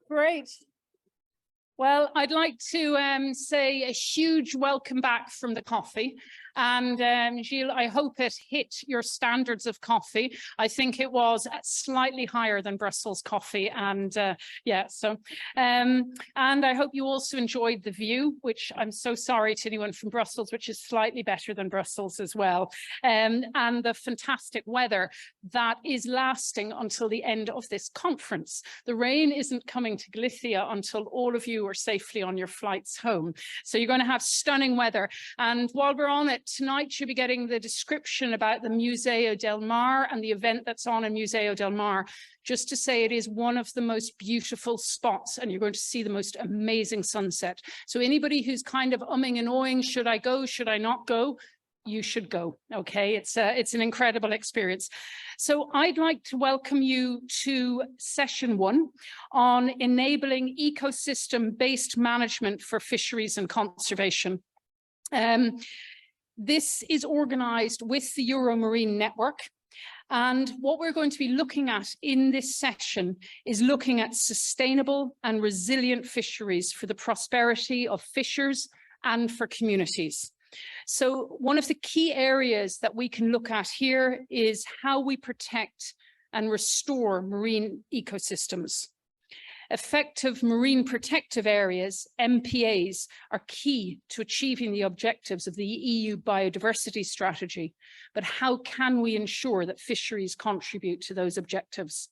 Great. Well, I'd like to say a huge welcome back from the coffee. And Gilles, I hope it hit your standards of coffee. I think it was slightly higher than Brussels coffee. And yeah, so, and I hope you also enjoyed the view, which I'm so sorry to anyone from Brussels, which is slightly better than Brussels as well. And the fantastic weather that is lasting until the end of this conference. The rain isn't coming to Galicia until all of you are safely on your flights home. So you're going to have stunning weather. And while we're on it, tonight you'll be getting the description about the Museo del Mar and the event that's on in Museo del Mar. Just to say it is one of the most beautiful spots and you're going to see the most amazing sunset. So anybody who's kind of umming and ahhing, should I go, should I not go? You should go, okay? It's an incredible experience. So I'd like to welcome you to session 1 on enabling ecosystem-based management for fisheries and conservation. This is organised with the EuroMarine network. And what we're going to be looking at in this session is looking at sustainable and resilient fisheries for the prosperity of fishers and for communities. So one of the key areas that we can look at here is how we protect and restore marine ecosystems. Effective marine protective areas, MPAs, are key to achieving the objectives of the EU biodiversity strategy. But how can we ensure that fisheries contribute to those objectives?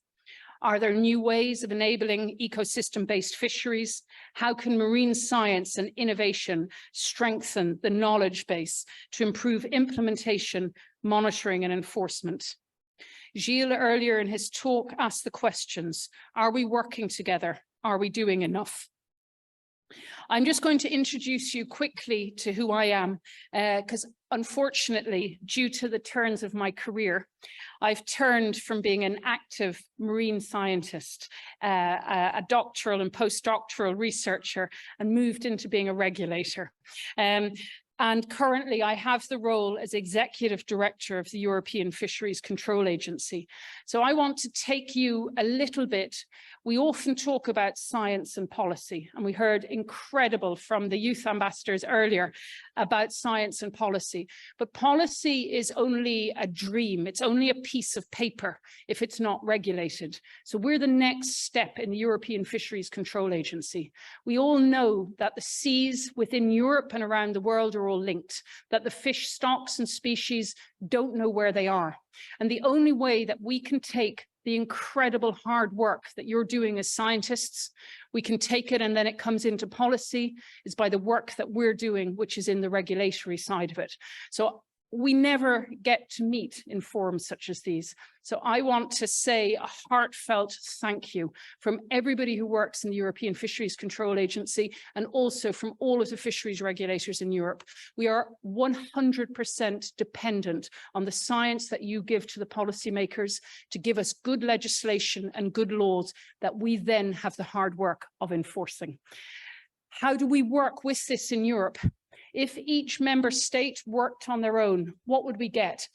Are there new ways of enabling ecosystem-based fisheries? How can marine science and innovation strengthen the knowledge base to improve implementation, monitoring and enforcement? Gilles earlier in his talk asked the questions, are we working together? Are we doing enough? I'm just going to introduce you quickly to who I am, because unfortunately, due to the turns of my career, I've turned from being an active marine scientist, a doctoral and postdoctoral researcher, and moved into being a regulator. And currently I have the role as Executive Director of the European Fisheries Control Agency. So I want to take you a little bit. We often talk about science and policy, and we heard incredible from the youth ambassadors earlier about science and policy. But policy is only a dream. It's only a piece of paper if it's not regulated. So we're the next step in the European Fisheries Control Agency. We all know that the seas within Europe and around the world are all linked, that the fish stocks and species don't know where they are. And the only way that we can take the incredible hard work that you're doing as scientists, we can take it and then it comes into policy, is by the work that we're doing, which is in the regulatory side of it. So we never get to meet in forums such as these. So I want to say a heartfelt thank you from everybody who works in the European Fisheries Control Agency and also from all of the fisheries regulators in Europe. We are 100% dependent on the science that you give to the policymakers to give us good legislation and good laws that we then have the hard work of enforcing. How do we work with this in Europe? If each member state worked on their own, what would we get?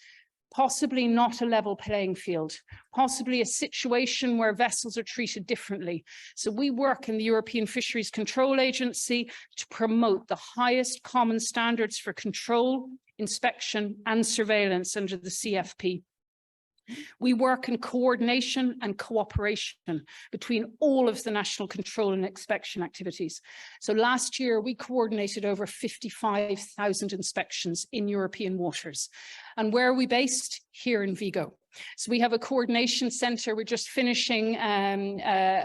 Possibly not a level playing field, possibly a situation where vessels are treated differently. So we work in the European Fisheries Control Agency to promote the highest common standards for control, inspection and surveillance under the CFP. We work in coordination and cooperation between all of the national control and inspection activities. So last year, we coordinated over 55,000 inspections in European waters. And where are we based? Here in Vigo. So we have a coordination centre. We're just finishing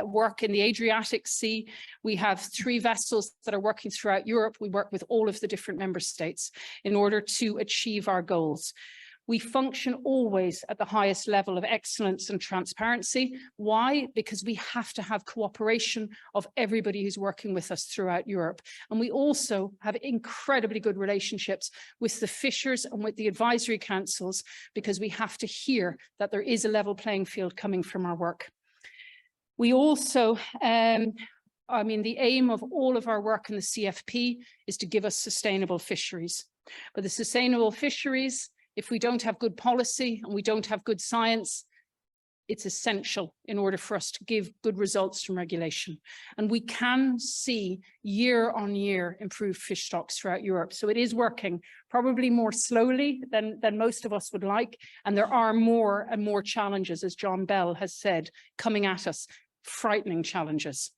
work in the Adriatic Sea. We have 3 vessels that are working throughout Europe. We work with all of the different member states in order to achieve our goals. We function always at the highest level of excellence and transparency. Why? Because we have to have cooperation of everybody who's working with us throughout Europe. And we also have incredibly good relationships with the fishers and with the advisory councils, because we have to hear that there is a level playing field coming from our work. We also, the aim of all of our work in the CFP is to give us sustainable fisheries. But the sustainable fisheries, if we don't have good policy and we don't have good science, it's essential in order for us to give good results from regulation. And we can see year on year improved fish stocks throughout Europe. So it is working, probably more slowly than most of us would like. And there are more and more challenges, as John Bell has said, coming at us, frightening challenges.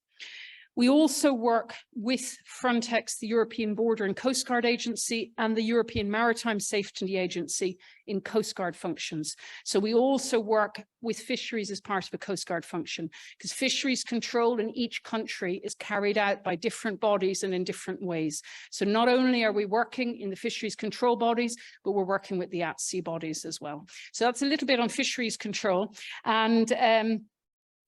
We also work with Frontex, the European Border and Coast Guard Agency, and the European Maritime Safety Agency in Coast Guard functions. So we also work with fisheries as part of a Coast Guard function, because fisheries control in each country is carried out by different bodies and in different ways. So not only are we working in the fisheries control bodies, but we're working with the at-sea bodies as well. So that's a little bit on fisheries control. And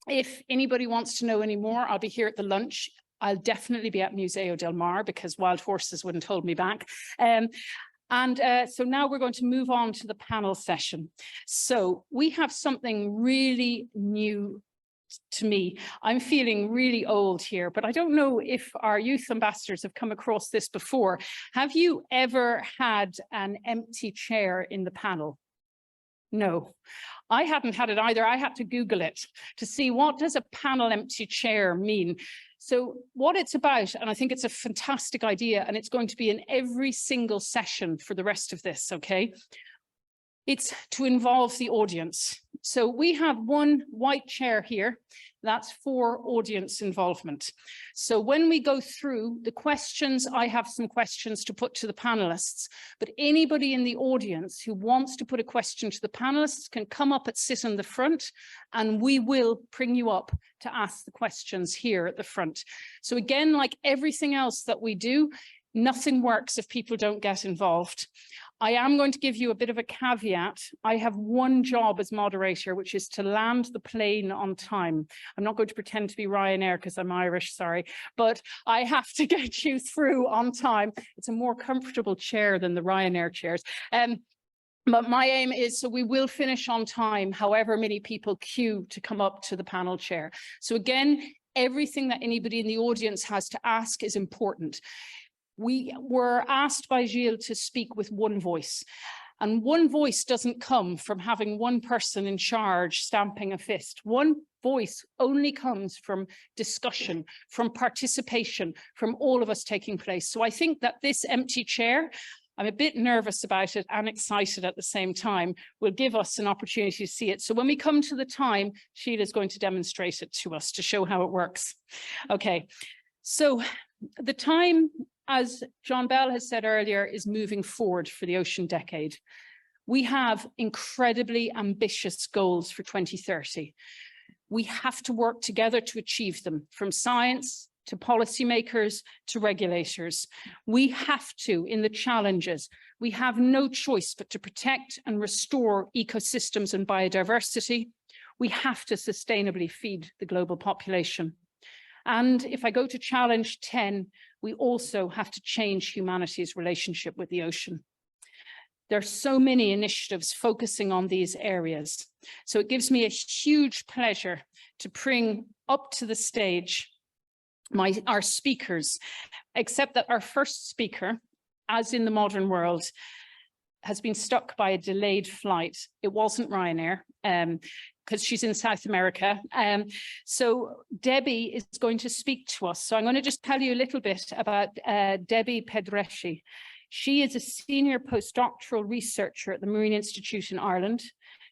if anybody wants to know any more, I'll be here at the lunch. I'll definitely be at Museo del Mar because wild horses wouldn't hold me back. So now we're going to move on to the panel session. So we have something really new to me. I'm feeling really old here, but I don't know if our youth ambassadors have come across this before. Have you ever had an empty chair in the panel? No, I hadn't had it either. I had to Google it to see what does a panel empty chair mean. So what it's about, and I think it's a fantastic idea, and it's going to be in every single session for the rest of this, okay? It's to involve the audience. So we have one white chair here. That's for audience involvement. So when we go through the questions, I have some questions to put to the panelists, but anybody in the audience who wants to put a question to the panelists can come up and sit in the front, and we will bring you up to ask the questions here at the front. So again, like everything else that we do, nothing works if people don't get involved. I am going to give you a bit of a caveat. I have one job as moderator, which is to land the plane on time. I'm not going to pretend to be Ryanair because I'm Irish, sorry, but I have to get you through on time. It's a more comfortable chair than the Ryanair chairs. But my aim is, so we will finish on time, however many people queue to come up to the panel chair. So again, everything that anybody in the audience has to ask is important. We were asked by Gilles to speak with one voice, and one voice doesn't come from having one person in charge stamping a fist. One voice only comes from discussion, from participation, from all of us taking place. So I think that this empty chair, I'm a bit nervous about it and excited at the same time, will give us an opportunity to see it. So when we come to the time, Sheila is going to demonstrate it to us to show how it works. Okay, so the time, as John Bell has said earlier, is moving forward for the ocean decade. We have incredibly ambitious goals for 2030. We have to work together to achieve them, from science to policymakers to regulators. We have to, in the challenges, we have no choice but to protect and restore ecosystems and biodiversity. We have to sustainably feed the global population. And if I go to challenge 10, we also have to change humanity's relationship with the ocean. There are so many initiatives focusing on these areas. So it gives me a huge pleasure to bring up to the stage our speakers, except that our first speaker, as in the modern world, has been stuck by a delayed flight. It wasn't Ryanair, because she's in South America. So Debbie is going to speak to us. So I'm going to just tell you a little bit about Debbie Pedreschi. She is a senior postdoctoral researcher at the Marine Institute in Ireland.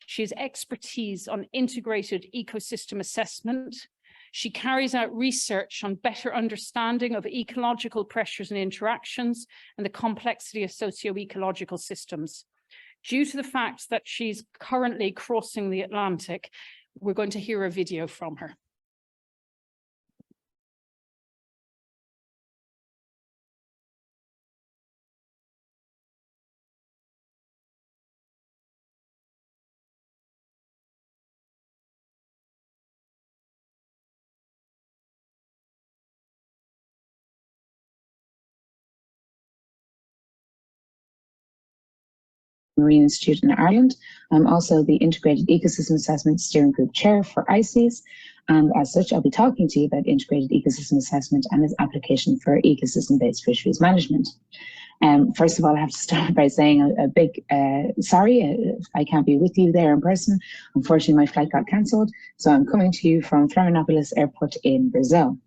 She has expertise on integrated ecosystem assessment. She carries out research on better understanding of ecological pressures and interactions and the complexity of socio-ecological systems. Due to the fact that she's currently crossing the Atlantic, we're going to hear a video from her. Marine Institute in Ireland. I'm also the Integrated Ecosystem Assessment Steering Group Chair for ICES, and as such I'll be talking to you about integrated ecosystem assessment and its application for ecosystem-based fisheries management. First of all, I have to start by saying a big sorry, I can't be with you there in person. Unfortunately, my flight got cancelled, so I'm coming to you from Florianópolis Airport in Brazil.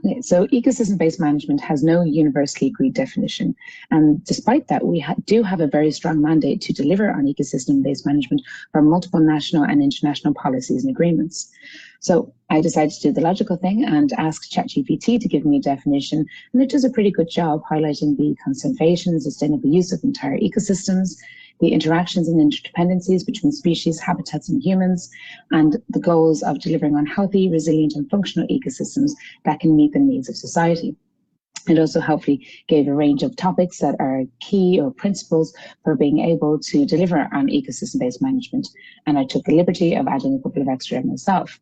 Okay, so ecosystem-based management has no universally agreed definition. And despite that, we do have a very strong mandate to deliver on ecosystem-based management for multiple national and international policies and agreements. So I decided to do the logical thing and ask ChatGPT to give me a definition, and it does a pretty good job highlighting the conservation and sustainable use of entire ecosystems, the interactions and interdependencies between species, habitats, and humans, and the goals of delivering on healthy, resilient, and functional ecosystems that can meet the needs of society. It also helpfully gave a range of topics that are key or principles for being able to deliver on ecosystem-based management, and I took the liberty of adding a couple of extra myself.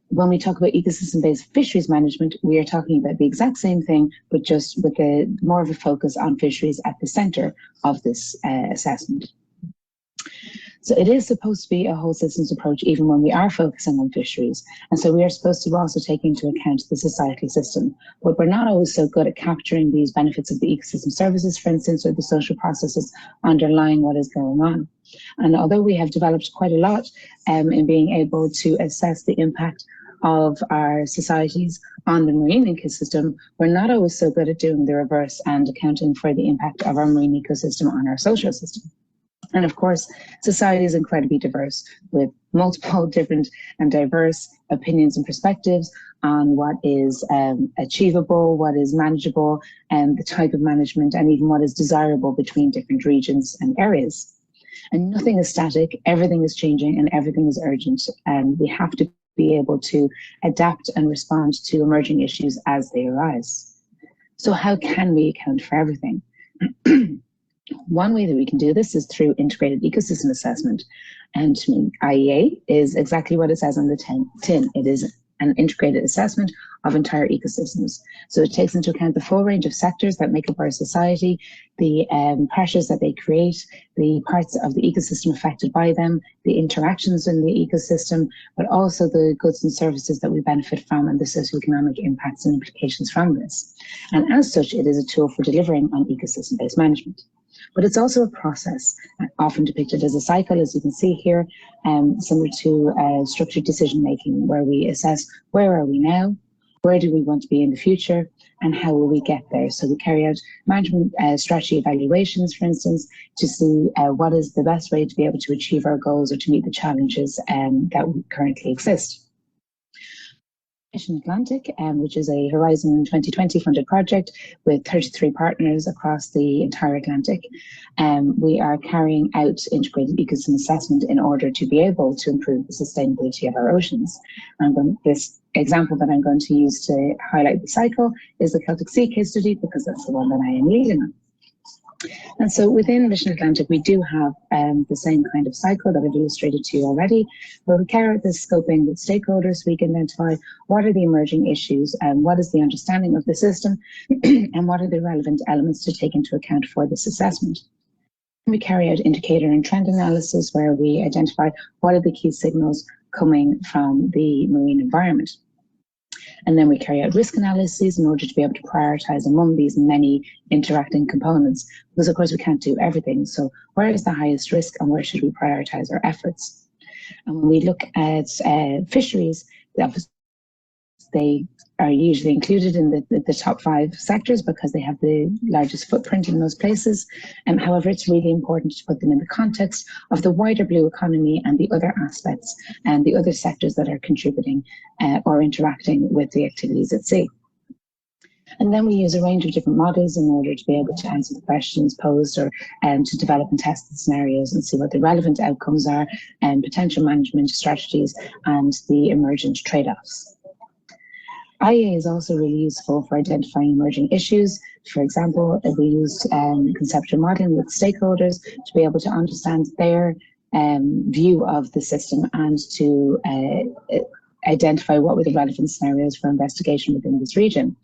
When we talk about ecosystem-based fisheries management, we are talking about the exact same thing, but just with more of a focus on fisheries at the centre of this assessment. So it is supposed to be a whole systems approach even when we are focusing on fisheries. And so we are supposed to also take into account the societal system. But we're not always so good at capturing these benefits of the ecosystem services, for instance, or the social processes underlying what is going on. And although we have developed quite a lot in being able to assess the impact of our societies on the marine ecosystem, we're not always so good at doing the reverse and accounting for the impact of our marine ecosystem on our social system. And of course, society is incredibly diverse, with multiple different and diverse opinions and perspectives on what is achievable, what is manageable, and the type of management, and even what is desirable between different regions and areas. And nothing is static, everything is changing, and everything is urgent, and we have to be able to adapt and respond to emerging issues as they arise. So how can we account for everything? One way that we can do this is through integrated ecosystem assessment. And IEA is exactly what it says on the tin. It is an integrated assessment of entire ecosystems. So it takes into account the full range of sectors that make up our society, the pressures that they create, the parts of the ecosystem affected by them, the interactions in the ecosystem, but also the goods and services that we benefit from and the socioeconomic impacts and implications from this. And as such, it is a tool for delivering on ecosystem-based management. But it's also a process, often depicted as a cycle, as you can see here, similar to structured decision-making, where we assess where are we now, where do we want to be in the future, and how will we get there. So we carry out management strategy evaluations, for instance, to see what is the best way to be able to achieve our goals or to meet the challenges that currently exist. Mission Atlantic, which is a Horizon 2020 funded project with 33 partners across the entire Atlantic. We are carrying out integrated ecosystem assessment in order to be able to improve the sustainability of our oceans. And this example that I'm going to use to highlight the cycle is the Celtic Sea case study, because that's the one that I am leading on. And so within Mission Atlantic, we do have the same kind of cycle that I've illustrated to you already, where we carry out this scoping with stakeholders so we can identify what are the emerging issues and what is the understanding of the system and what are the relevant elements to take into account for this assessment. We carry out indicator and trend analysis where we identify what are the key signals coming from the marine environment. And then we carry out risk analyses in order to be able to prioritize among these many interacting components, because of course we can't do everything. So where is the highest risk and where should we prioritize our efforts? And when we look at fisheries, they are usually included in the top 5 sectors because they have the largest footprint in those places. However, it's really important to put them in the context of the wider blue economy and the other aspects and the other sectors that are contributing or interacting with the activities at sea. And then we use a range of different models in order to be able to answer the questions posed or to develop and test the scenarios and see what the relevant outcomes are and potential management strategies and the emergent trade-offs. IEA is also really useful for identifying emerging issues. For example, we used conceptual modeling with stakeholders to be able to understand their view of the system and to identify what were the relevant scenarios for investigation within this region.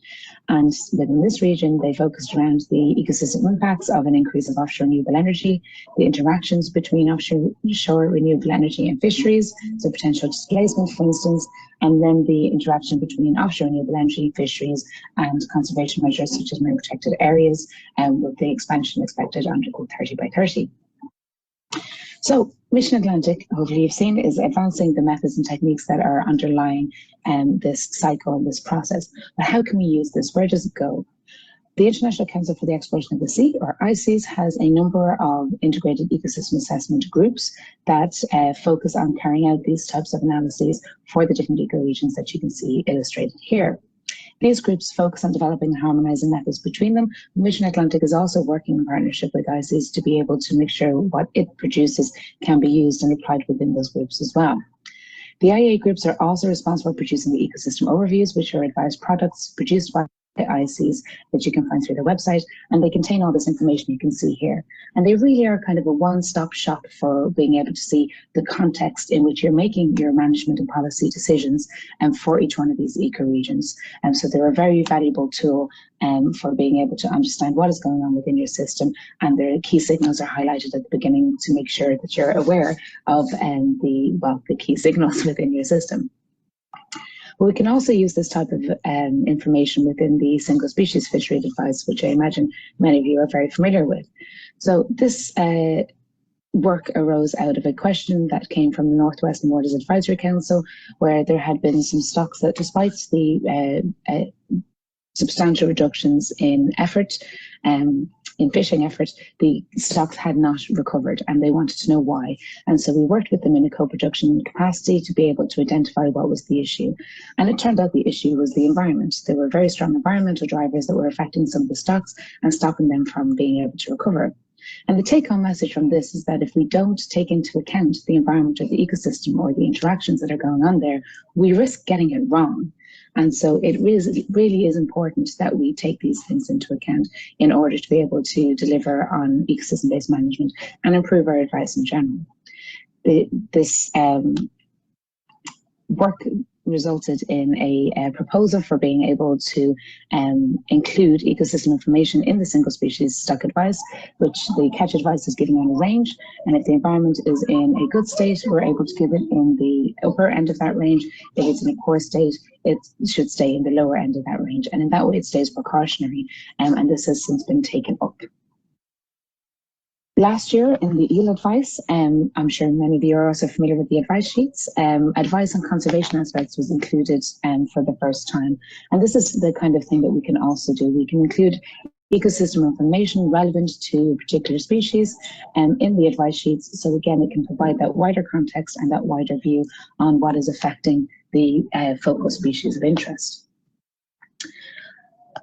And within this region, they focused around the ecosystem impacts of an increase of offshore renewable energy, the interactions between offshore renewable energy and fisheries, so potential displacement, for instance, and then the interaction between offshore renewable energy, fisheries, and conservation measures such as marine protected areas, with the expansion expected under the 30 by 30. So Mission Atlantic, hopefully you've seen, is advancing the methods and techniques that are underlying this cycle and this process. But how can we use this? Where does it go? The International Council for the Exploration of the Sea, or ICES, has a number of integrated ecosystem assessment groups that focus on carrying out these types of analyses for the different ecoregions that you can see illustrated here. These groups focus on developing and harmonizing methods between them. Mission Atlantic is also working in partnership with ICES to be able to make sure what it produces can be used and applied within those groups as well. The IEA groups are also responsible for producing the ecosystem overviews, which are advised products produced by ICES that you can find through their website, and they contain all this information you can see here. And they really are kind of a one-stop shop for being able to see the context in which you're making your management and policy decisions for each one of these ecoregions. And so they're a very valuable tool for being able to understand what is going on within your system, and the key signals are highlighted at the beginning to make sure that you're aware of the key signals within your system. But we can also use this type of information within the single species fishery advice, which I imagine many of you are very familiar with. So this work arose out of a question that came from the Northwestern Waters Advisory Council, where there had been some stocks that, despite the substantial reductions in effort, in fishing effort, the stocks had not recovered, and they wanted to know why. And so we worked with them in a co-production capacity to be able to identify what was the issue. And it turned out the issue was the environment. There were very strong environmental drivers that were affecting some of the stocks and stopping them from being able to recover. And the take-home message from this is that if we don't take into account the environment or the ecosystem or the interactions that are going on there, we risk getting it wrong. And so it really is important that we take these things into account in order to be able to deliver on ecosystem-based management and improve our advice in general. This work resulted in a proposal for being able to include ecosystem information in the single species stock advice, which the catch advice is giving on a range. And if the environment is in a good state, we're able to give it in the upper end of that range. If it's in a poor state, it should stay in the lower end of that range. And in that way, it stays precautionary. And this has since been taken up. Last year in the EEL advice, I'm sure many of you are also familiar with the advice sheets, advice on conservation aspects was included for the first time. And this is the kind of thing that we can also do. We can include ecosystem information relevant to particular species in the advice sheets. So again, it can provide that wider context and that wider view on what is affecting the focal species of interest.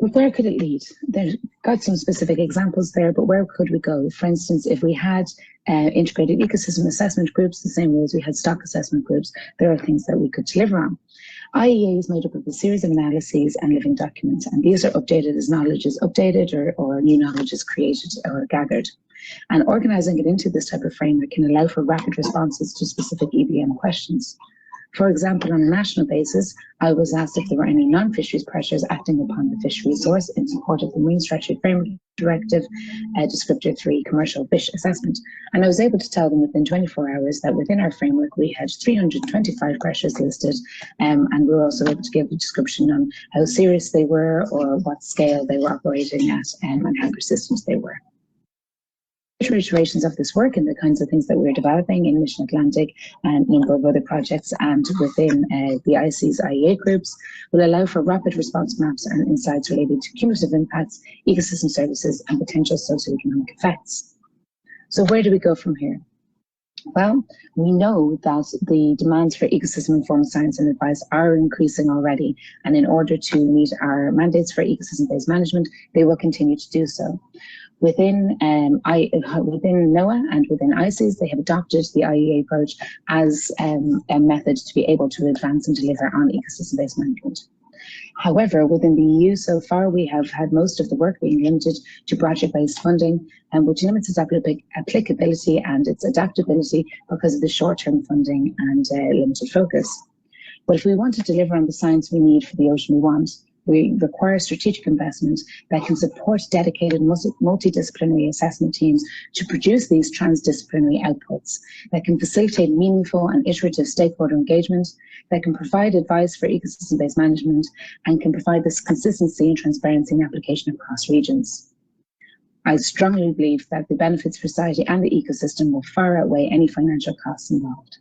But where could it lead? There's got some specific examples there, but where could we go? For instance, if we had integrated ecosystem assessment groups, the same way as we had stock assessment groups, there are things that we could deliver on. IEA is made up of a series of analyses and living documents, and these are updated as knowledge is updated or new knowledge is created or gathered. And organising it into this type of framework can allow for rapid responses to specific EBM questions. For example, on a national basis, I was asked if there were any non-fisheries pressures acting upon the fish resource in support of the Marine Statutory Framework Directive, Descriptor 3 Commercial Fish Assessment. And I was able to tell them within 24 hours that within our framework, we had 325 pressures listed, and we were also able to give a description on how serious they were or what scale they were operating at and how persistent they were. Iterations of this work and the kinds of things that we're developing in Mission Atlantic and a number of other projects and within the ICES IEA groups will allow for rapid response maps and insights related to cumulative impacts, ecosystem services, and potential socioeconomic effects. So where do we go from here? Well, we know that the demands for ecosystem-informed science and advice are increasing already, and in order to meet our mandates for ecosystem-based management, they will continue to do so. Within NOAA and within ICES, they have adopted the IEA approach as a method to be able to advance and deliver on ecosystem-based management. However, within the EU so far, we have had most of the work being limited to project-based funding, which limits its applicability and its adaptability because of the short-term funding and limited focus. But if we want to deliver on the science we need for the ocean we want, we require strategic investment that can support dedicated multidisciplinary assessment teams to produce these transdisciplinary outputs, that can facilitate meaningful and iterative stakeholder engagement, that can provide advice for ecosystem-based management, and can provide this consistency and transparency in application across regions. I strongly believe that the benefits for society and the ecosystem will far outweigh any financial costs involved.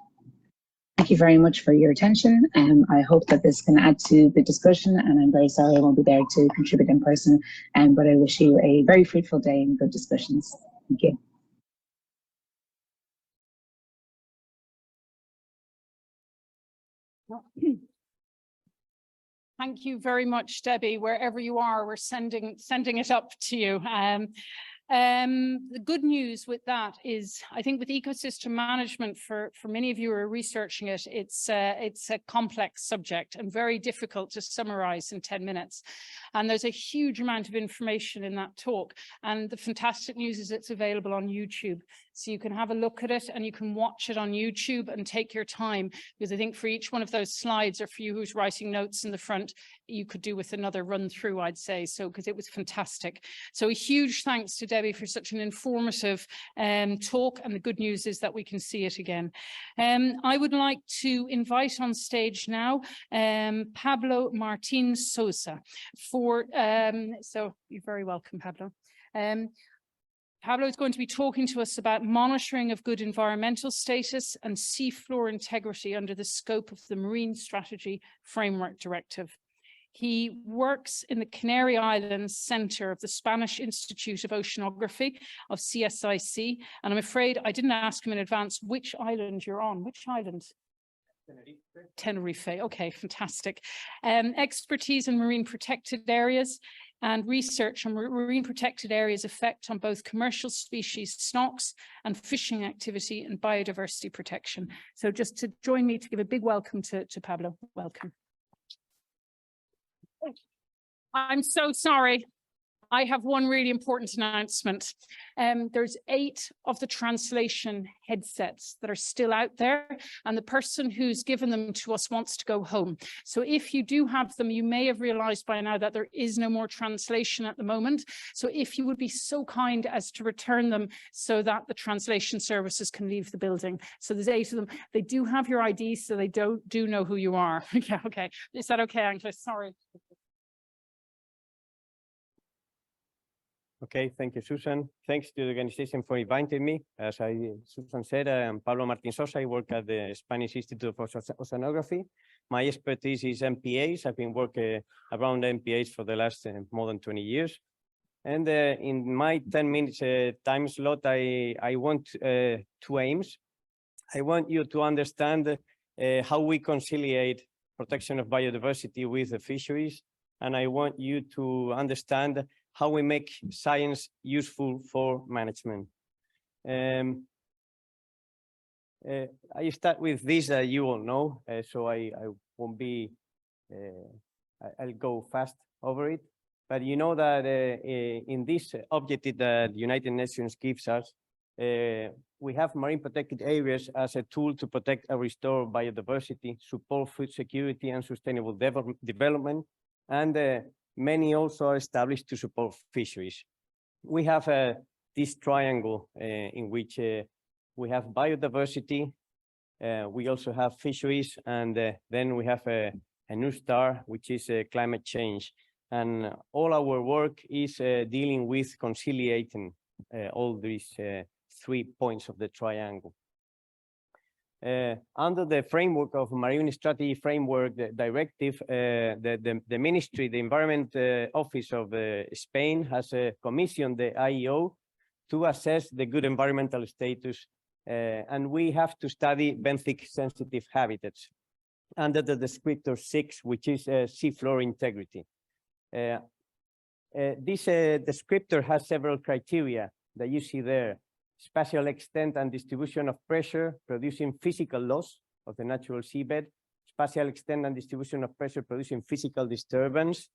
Thank you very much for your attention. I hope that this can add to the discussion, and I'm very sorry I won't be there to contribute in person, but I wish you a very fruitful day and good discussions. Thank you. Thank you very much, Debbie. Wherever you are, we're sending it up to you. The good news with that is, I think with ecosystem management, for many of you who are researching it, it's a complex subject and very difficult to summarize in 10 minutes. And there's a huge amount of information in that talk. And the fantastic news is it's available on YouTube. So you can have a look at it and you can watch it on YouTube and take your time, because I think for each one of those slides, or for you who's writing notes in the front, you could do with another run through, I'd say, so because it was fantastic. So a huge thanks to Debbie for such an informative talk, and the good news is that we can see it again. I would like to invite on stage now Pablo Martin Sosa for, so you're very welcome, Pablo. Pablo is going to be talking to us about monitoring of good environmental status and seafloor integrity under the scope of the Marine Strategy Framework Directive. He works in the Canary Islands Center of the Spanish Institute of Oceanography of CSIC. And I'm afraid I didn't ask him in advance which island you're on. Which island? Tenerife. Okay, fantastic. Expertise in marine protected areas and research on marine protected areas' effect on both commercial species stocks and fishing activity and biodiversity protection. So just to join me to give a big welcome to Pablo. Welcome. I'm so sorry. I have one really important announcement. There's 8 of the translation headsets that are still out there, and the person who's given them to us wants to go home. So if you do have them, you may have realized by now that there is no more translation at the moment. So if you would be so kind as to return them so that the translation services can leave the building. So there's 8 of them. They do have your ID, so they do know who you are. Yeah, okay. Is that okay, Angela? Sorry. Okay, thank you, Susan. Thanks to the organization for inviting me. As Susan said, I'm Pablo Martin Sosa. I work at the Spanish Institute of Oceanography. My expertise is MPAs. I've been working around MPAs for the last more than 20 years. And in my 10 minutes time slot, I want 2 aims. I want you to understand how we conciliate protection of biodiversity with the fisheries. And I want you to understand how we make science useful for management. I start with this that you all know, so I won't be, I'll go fast over it. But you know that in this objective that the United Nations gives us, we have marine protected areas as a tool to protect and restore biodiversity, support food security and sustainable development, and many also are established to support fisheries. We have this triangle in which we have biodiversity, we also have fisheries, and then we have a new star, which is climate change. And all our work is dealing with conciliating all these 3 points of the triangle. Under the framework of Marine Strategy Framework Directive, the ministry, the Environment Office of Spain has commissioned the IEO to assess the good environmental status, and we have to study benthic sensitive habitats under the descriptor 6, which is seafloor integrity. This descriptor has several criteria that you see there. Spatial extent and distribution of pressure producing physical loss of the natural seabed, spatial extent and distribution of pressure producing physical disturbance,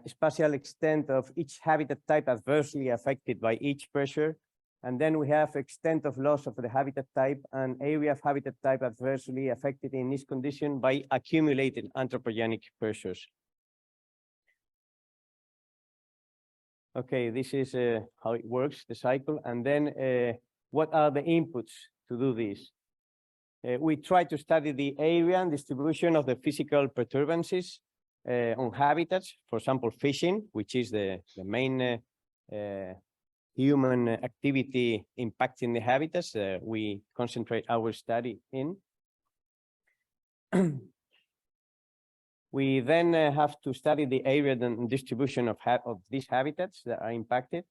spatial extent of each habitat type adversely affected by each pressure, And then we have extent of loss of the habitat type and area of habitat type adversely affected in this condition by accumulated anthropogenic pressures. Okay, this is how it works, the cycle. And then what are the inputs to do this? We try to study the area and distribution of the physical perturbances on habitats, for example, fishing, which is the main human activity impacting the habitats we concentrate our study in. We then have to study the area and distribution of these habitats that are impacted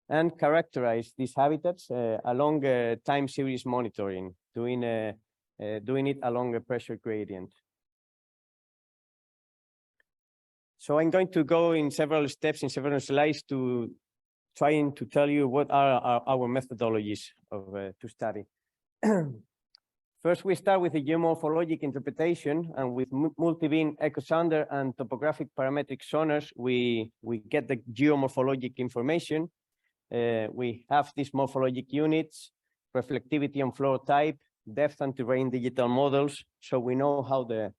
and characterize these habitats along time series monitoring, doing it along a pressure gradient. So I'm going to go in several steps, in several slides, to trying to tell you what are our methodologies of to study. First, we start with the geomorphologic interpretation, and with multi-beam echo sounder and topographic parametric sonars, we get the geomorphologic information. We have these morphologic units, reflectivity and flow type, depth and terrain digital models, so we know how the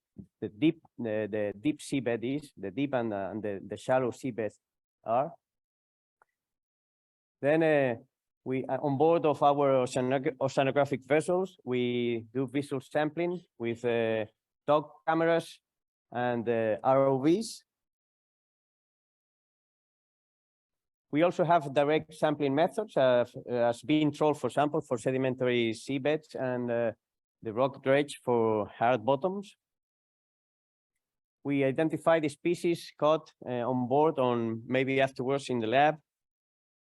deep seabed is, the deep and the shallow seabeds are. Then we on board of our oceanographic vessels, we do visual sampling with dog cameras and ROVs. We also have direct sampling methods as being trolled, for example, for sedimentary seabeds and the rock dredge for hard bottoms. We identify the species caught on board on maybe afterwards in the lab.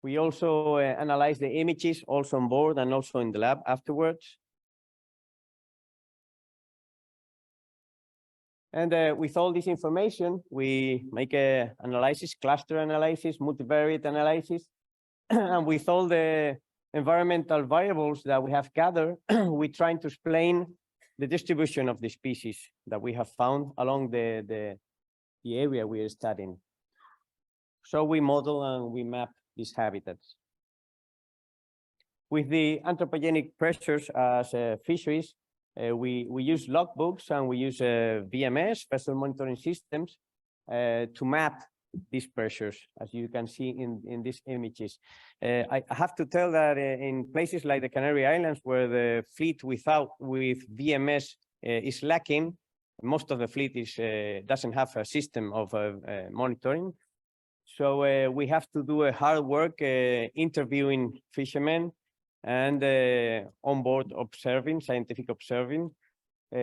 We also analyze the images also on board and also in the lab afterwards. And with all this information, we make a analysis, cluster analysis, multivariate analysis, and with all the environmental variables that we have gathered, we try to explain the distribution of the species that we have found along the area we are studying. So we model and we map these habitats. With the anthropogenic pressures as fisheries, we use logbooks and we use VMS, vessel monitoring systems, to map these pressures, as you can see in these images. I have to tell that in places like the Canary Islands, where the fleet with VMS is lacking, most of the fleet doesn't have a system of monitoring. So we have to do a hard work interviewing fishermen and onboard observing, scientific observing,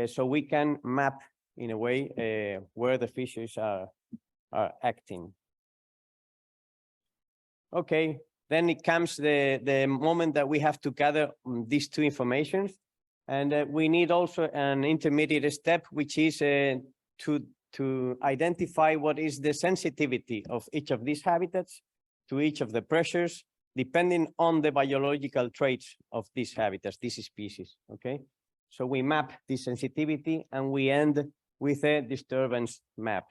so we can map in a way where the fishes are acting. Okay, then it comes the moment that we have to gather these two informations, and we need also an intermediate step, which is to identify what is the sensitivity of each of these habitats to each of the pressures, depending on the biological traits of these habitats, these species, okay? So we map the sensitivity and we end with a disturbance map.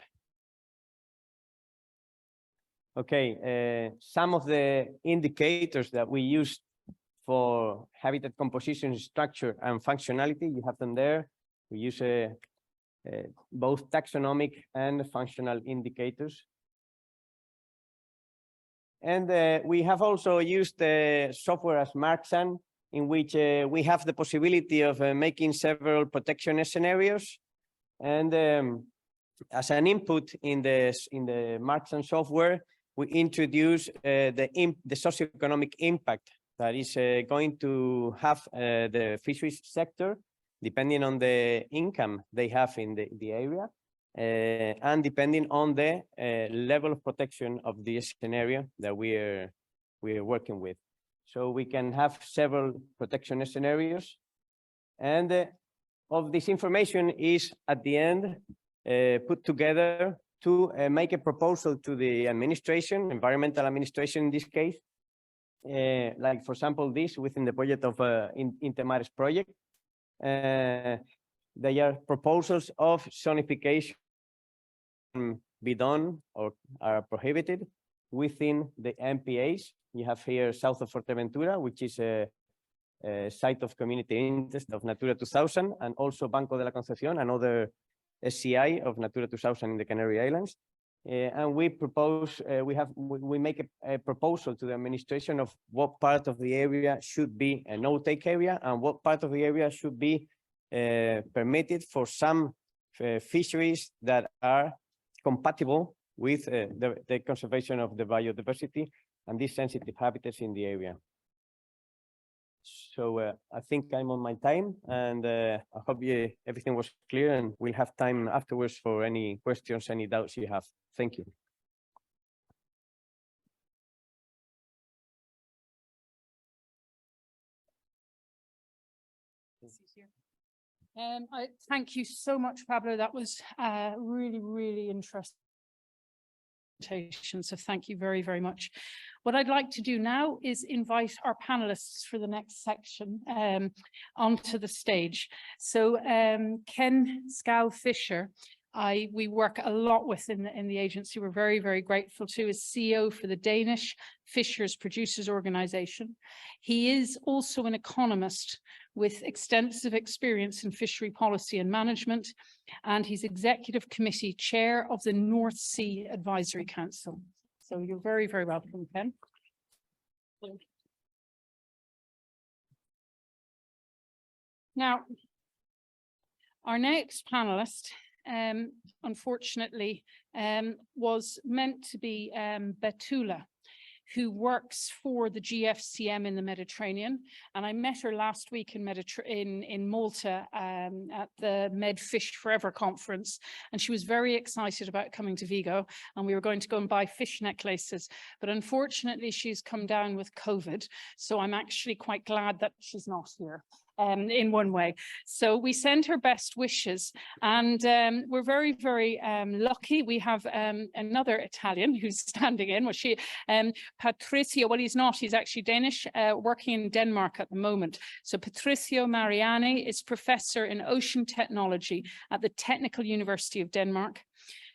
Okay, some of the indicators that we use for habitat composition, structure, and functionality, you have them there. We use both taxonomic and functional indicators. And we have also used software as MarkSan, in which we have the possibility of making several protection scenarios. And as an input in the MarkSan software, we introduce the socioeconomic impact that is going to have the fisheries sector, depending on the income they have in the area, and depending on the level of protection of the scenario that we are working with. So we can have several protection scenarios, and of this information is at the end put together to make a proposal to the administration, environmental administration in this case, like for example this within the project of Intermares project. They are proposals of zonification be done or are prohibited within the MPAs You have here south of Fuerteventura, which is a site of community interest of Natura 2000, and also Banco de la Concepción, another SCI of Natura 2000 in the Canary Islands. And we propose, we make a proposal to the administration of what part of the area should be a no-take area and what part of the area should be permitted for some fisheries that are compatible with the conservation of the biodiversity and these sensitive habitats in the area. So I think I'm on my time, and I hope everything was clear, and we'll have time afterwards for any questions, any doubts you have. Thank you. I thank you so much, Pablo. That was really, really interesting. So thank you very, very much. What I'd like to do now is invite our panelists for the next section onto the stage. So Ken Scow-Fisher, we work a lot with in the agency. We're very, very grateful to, is CEO for the Danish Fishers Producers Organization. He is also an economist with extensive experience in fishery policy and management, and he's executive committee chair of the North Sea Advisory Council. So you're very, very welcome, Ken. Now, our next panelist, unfortunately, was meant to be Betula, who works for the GFCM in the Mediterranean. And I met her last week in Malta at the Med Fish Forever conference. And she was very excited about coming to Vigo. And we were going to go and buy fish necklaces. But unfortunately, she's come down with COVID. So I'm actually quite glad that she's not here. In one way. So we send her best wishes, and we're very, very lucky. We have another Italian who's standing in. Well, Patrizio, well, he's not, he's actually Danish, working in Denmark at the moment. So Patrizio Mariani is professor in ocean technology at the Technical University of Denmark.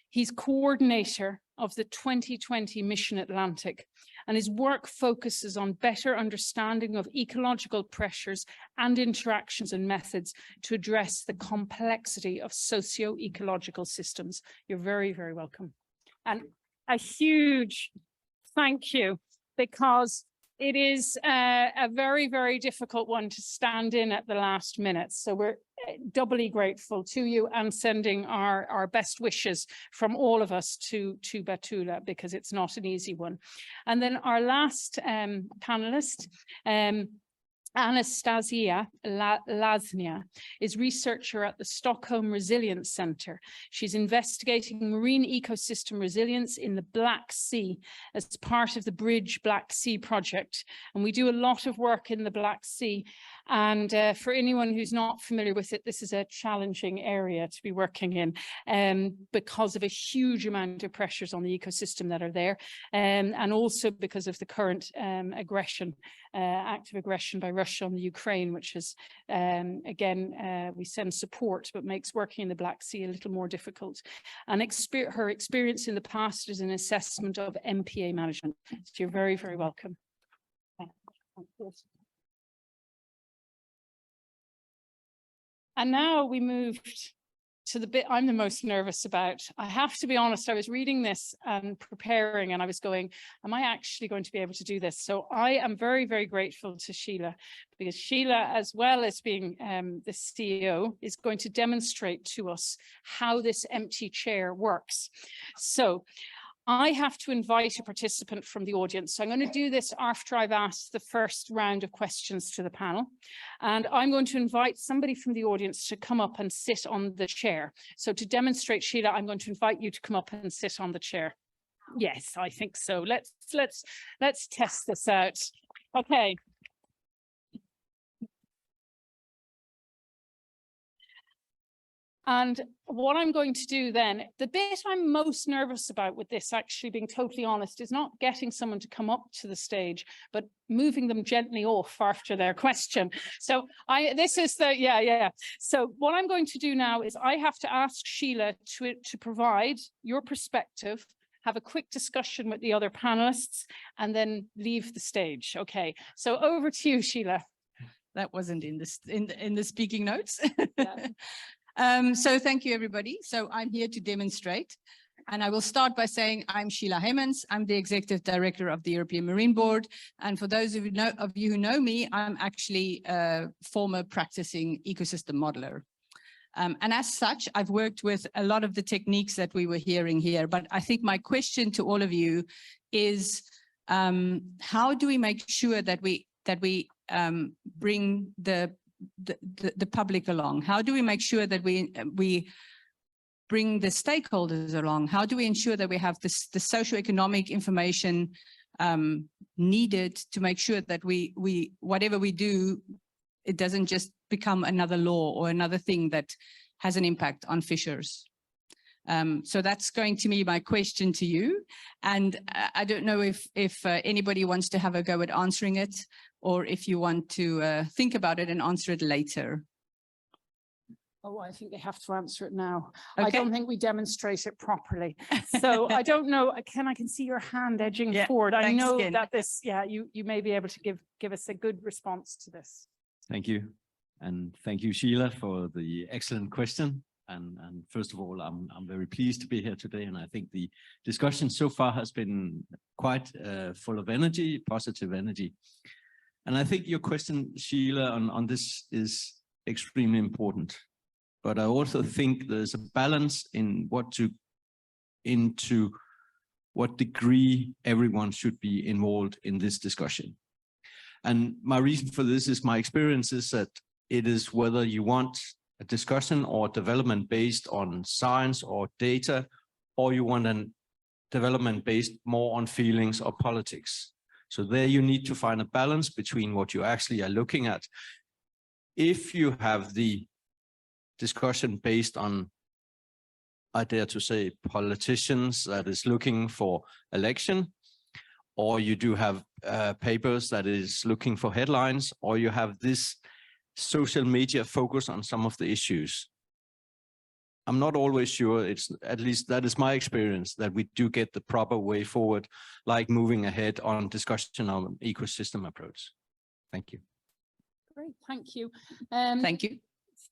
He's coordinator of the 2020 Mission Atlantic, and his work focuses on better understanding of ecological pressures and interactions and methods to address the complexity of socio-ecological systems. You're very, very welcome. And a huge thank you, because it is a very, very difficult one to stand in at the last minute. So we're doubly grateful to you and sending our best wishes from all of us to Betula, because it's not an easy one. And then our last panelist, Anastasia Laznia, is researcher at the Stockholm Resilience Centre. She's investigating marine ecosystem resilience in the Black Sea as part of the Bridge Black Sea project. And we do a lot of work in the Black Sea. And for anyone who's not familiar with it, this is a challenging area to be working in because of a huge amount of pressures on the ecosystem that are there, and also because of the current active aggression by Russia on the Ukraine, which is, again, we send support, but makes working in the Black Sea a little more difficult. And her experience in the past is an assessment of MPA management. So you're very, very welcome. And now we moved to the bit I'm the most nervous about. I have to be honest, I was reading this and preparing, and I was going, am I actually going to be able to do this? So I am very, very grateful to Sheila, because Sheila, as well as being the CEO, is going to demonstrate to us how this empty chair works. So I have to invite a participant from the audience. So I'm going to do this after I've asked the first round of questions to the panel. And I'm going to invite somebody from the audience to come up and sit on the chair. So to demonstrate, Sheila, I'm going to invite you to come up and sit on the chair. Yes, I think so. Let's test this out. Okay. And what I'm going to do then, the bit I'm most nervous about with this, actually being totally honest, is not getting someone to come up to the stage, but moving them gently off after their question. So So what I'm going to do now is I have to ask Sheila to provide your perspective have a quick discussion with the other panelists, and then leave the stage. Okay, so over to you, Sheila. That wasn't in the speaking notes. Yeah. So thank you, everybody. So I'm here to demonstrate. And I will start by saying I'm Sheila Hemmans. I'm the Executive Director of the European Marine Board. And for those of you who know me, I'm actually a former practicing ecosystem modeler. And as such, I've worked with a lot of the techniques that we were hearing here. But I think my question to all of you is, how do we make sure that we bring the public along? How do we make sure that we bring the stakeholders along? How do we ensure that we have the socioeconomic information needed to make sure that we whatever we do, it doesn't just become another law or another thing that has an impact on fishers? So that's going to be my question to you. And I don't know if anybody wants to have a go at answering it, or if you want to think about it and answer it later. Oh, I think they have to answer it now. Okay. I don't think we demonstrate it properly. So I don't know, I can see your hand edging forward. I thanks, know Ken. that this, you may be able to give us a good response to this. Thank you. And thank you, Sheila, for the excellent question. And first of all, I'm very pleased to be here today. And I think the discussion so far has been quite full of energy, positive energy. And I think your question, Sheila, on this is extremely important. But I also think there's a balance in into what degree everyone should be involved in this discussion. And my reason for this is my experience is that it is whether you want a discussion or development based on science or data, or you want a development based more on feelings or politics. So there you need to find a balance between what you actually are looking at. If you have the discussion based on, I dare to say, politicians that is looking for election, or you do have papers that is looking for headlines, or you have this social media focus on some of the issues. I'm not always sure, it's at least that is my experience, that we do get the proper way forward, like moving ahead on discussion on ecosystem approach. Thank you. Great, thank you. Thank you.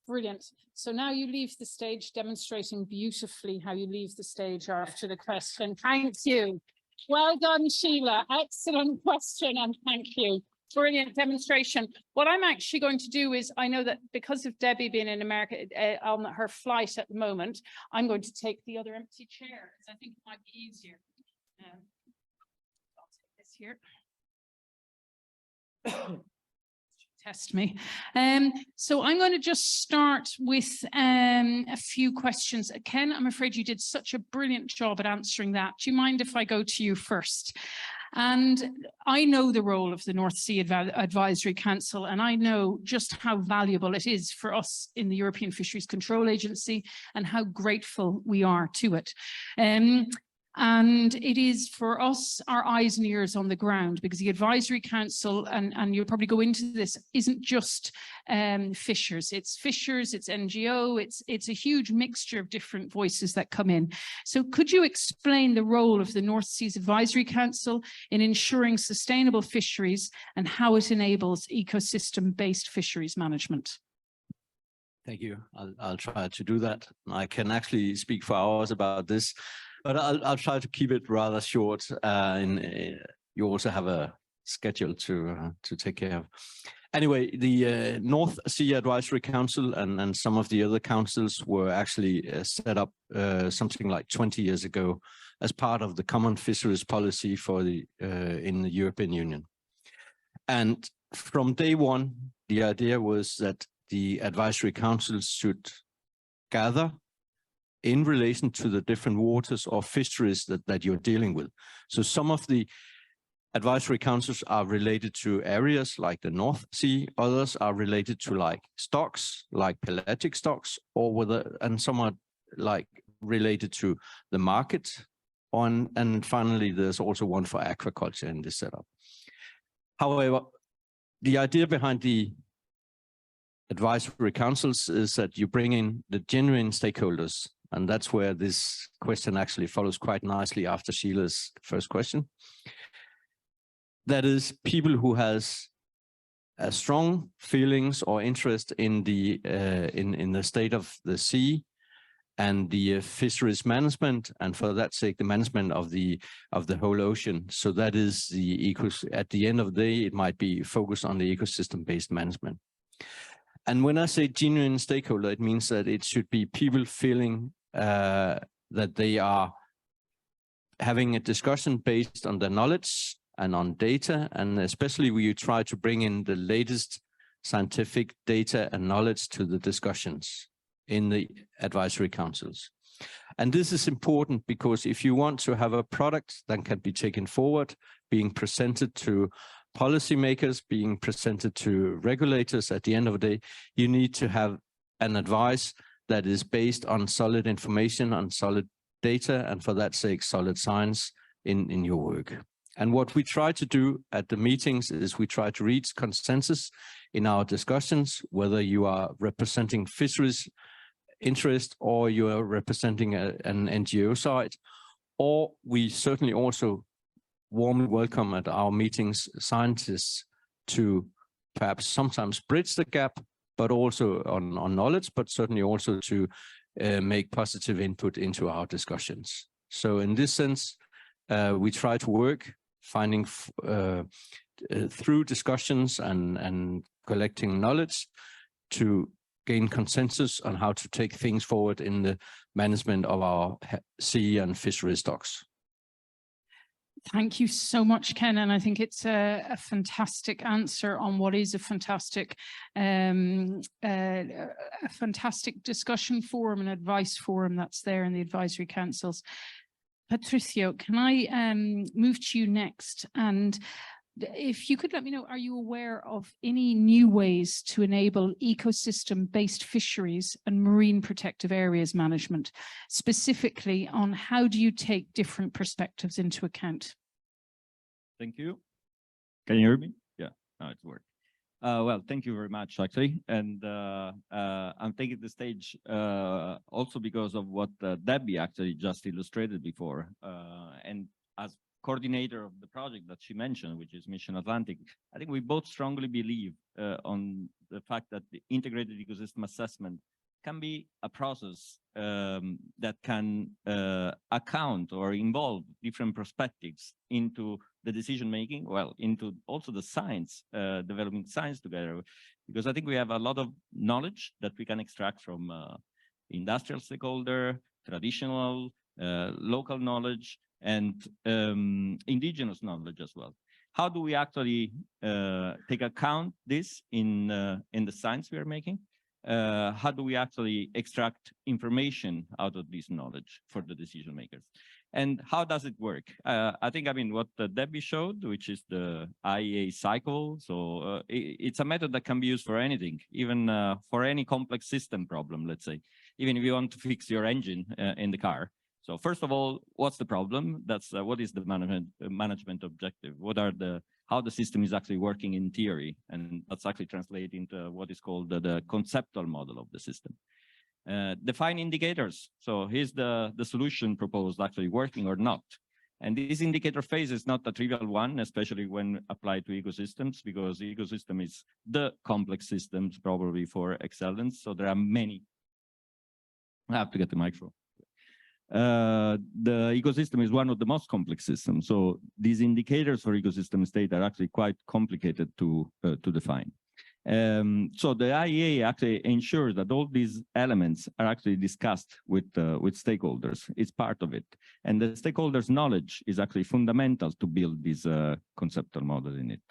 Brilliant. So now you leave the stage demonstrating beautifully how you leave the stage after the question. Thank you. Well done, Sheila. Excellent question, and thank you. Brilliant demonstration. What I'm actually going to do is, I know that because of Debbie being in America on her flight at the moment, I'm going to take the other empty chair because I think it might be easier. I'll take this here. Test me. So I'm going to just start with a few questions. Ken, I'm afraid you did such a brilliant job at answering that. Do you mind if I go to you first? And I know the role of the North Sea Advisory Council, and I know just how valuable it is for us in the European Fisheries Control Agency and how grateful we are to it. And it is for us, our eyes and ears on the ground, because the Advisory Council, and you'll probably go into this, isn't just fishers, it's NGO, it's a huge mixture of different voices that come in. So could you explain the role of the North Seas Advisory Council in ensuring sustainable fisheries and how it enables ecosystem-based fisheries management? Thank you. I'll try to do that. I can actually speak for hours about this, but I'll try to keep it rather short. You also have a schedule to take care of. Anyway, the North Sea Advisory Council and some of the other councils were actually set up something like 20 years ago as part of the common fisheries policy for in the European Union. And from day one, the idea was that the advisory councils should gather in relation to the different waters or fisheries that you're dealing with. So some of the advisory councils are related to areas like the North Sea, others are related to like stocks, like pelagic stocks, and some are like related to the market. And finally, there's also one for aquaculture in this setup. However, the idea behind the advisory councils is that you bring in the genuine stakeholders And that's where this question actually follows quite nicely after Sheila's first question. That is, people who has a strong feelings or interest in the state of the sea and the fisheries management, and for that sake, the management of the whole ocean. So that is at the end of the day, it might be focused on the ecosystem-based management. And when I say genuine stakeholder, it means that it should be people feeling that they are having a discussion based on their knowledge and on data, and especially when you try to bring in the latest scientific data and knowledge to the discussions in the advisory councils. And this is important because if you want to have a product that can be taken forward, being presented to policymakers, being presented to regulators at the end of the day, you need to have an advice that is based on solid information, on solid data, and for that sake, solid science in your work. And what we try to do at the meetings is we try to reach consensus in our discussions, whether you are representing fisheries interest or you are representing an NGO side, or we certainly also warmly welcome at our meetings scientists to perhaps sometimes bridge the gap, but also on knowledge, but certainly also to make positive input into our discussions. So in this sense, we try to work finding through discussions and collecting knowledge to gain consensus on how to take things forward in the management of our sea and fishery stocks. Thank you so much, Ken. And I think it's a fantastic answer on what is a fantastic discussion forum and advice forum that's there in the advisory councils. Patricio, can I move to you next? And if you could let me know, are you aware of any new ways to enable ecosystem-based fisheries and marine protective areas management, specifically on how do you take different perspectives into account? Thank you. Can you hear me? Yeah, now it's working. Well, thank you very much, actually. And I'm taking the stage also because of what Debbie actually just illustrated before. And as coordinator of the project that she mentioned, which is Mission Atlantic, I think we both strongly believe on the fact that the integrated ecosystem assessment can be a process that can account or involve different perspectives into the decision-making, well, into also the science, developing science together, because I think we have a lot of knowledge that we can extract from industrial stakeholder, traditional, local knowledge, and indigenous knowledge as well. How do we actually take account this in the science we are making? How do we actually extract information out of this knowledge for the decision makers? And how does it work? I think, I mean, what Debbie showed, which is the IEA cycle. So it's a method that can be used for anything, even for any complex system problem, let's say, even if you want to fix your engine in the car. So first of all, what's the problem? That's what is the management objective? What are how the system is actually working in theory? And that's actually translated into what is called the conceptual model of the system. Define indicators. So here's the solution proposed actually working or not. And this indicator phase is not a trivial one, especially when applied to ecosystems, because the ecosystem is the complex systems probably for excellence. So there are many. I have to get the microphone. The ecosystem is one of the most complex systems. So these indicators for ecosystem state are actually quite complicated to define. So the IEA actually ensures that all these elements are actually discussed with stakeholders. It's part of it. And the stakeholders' knowledge is actually fundamental to build this conceptual model in it.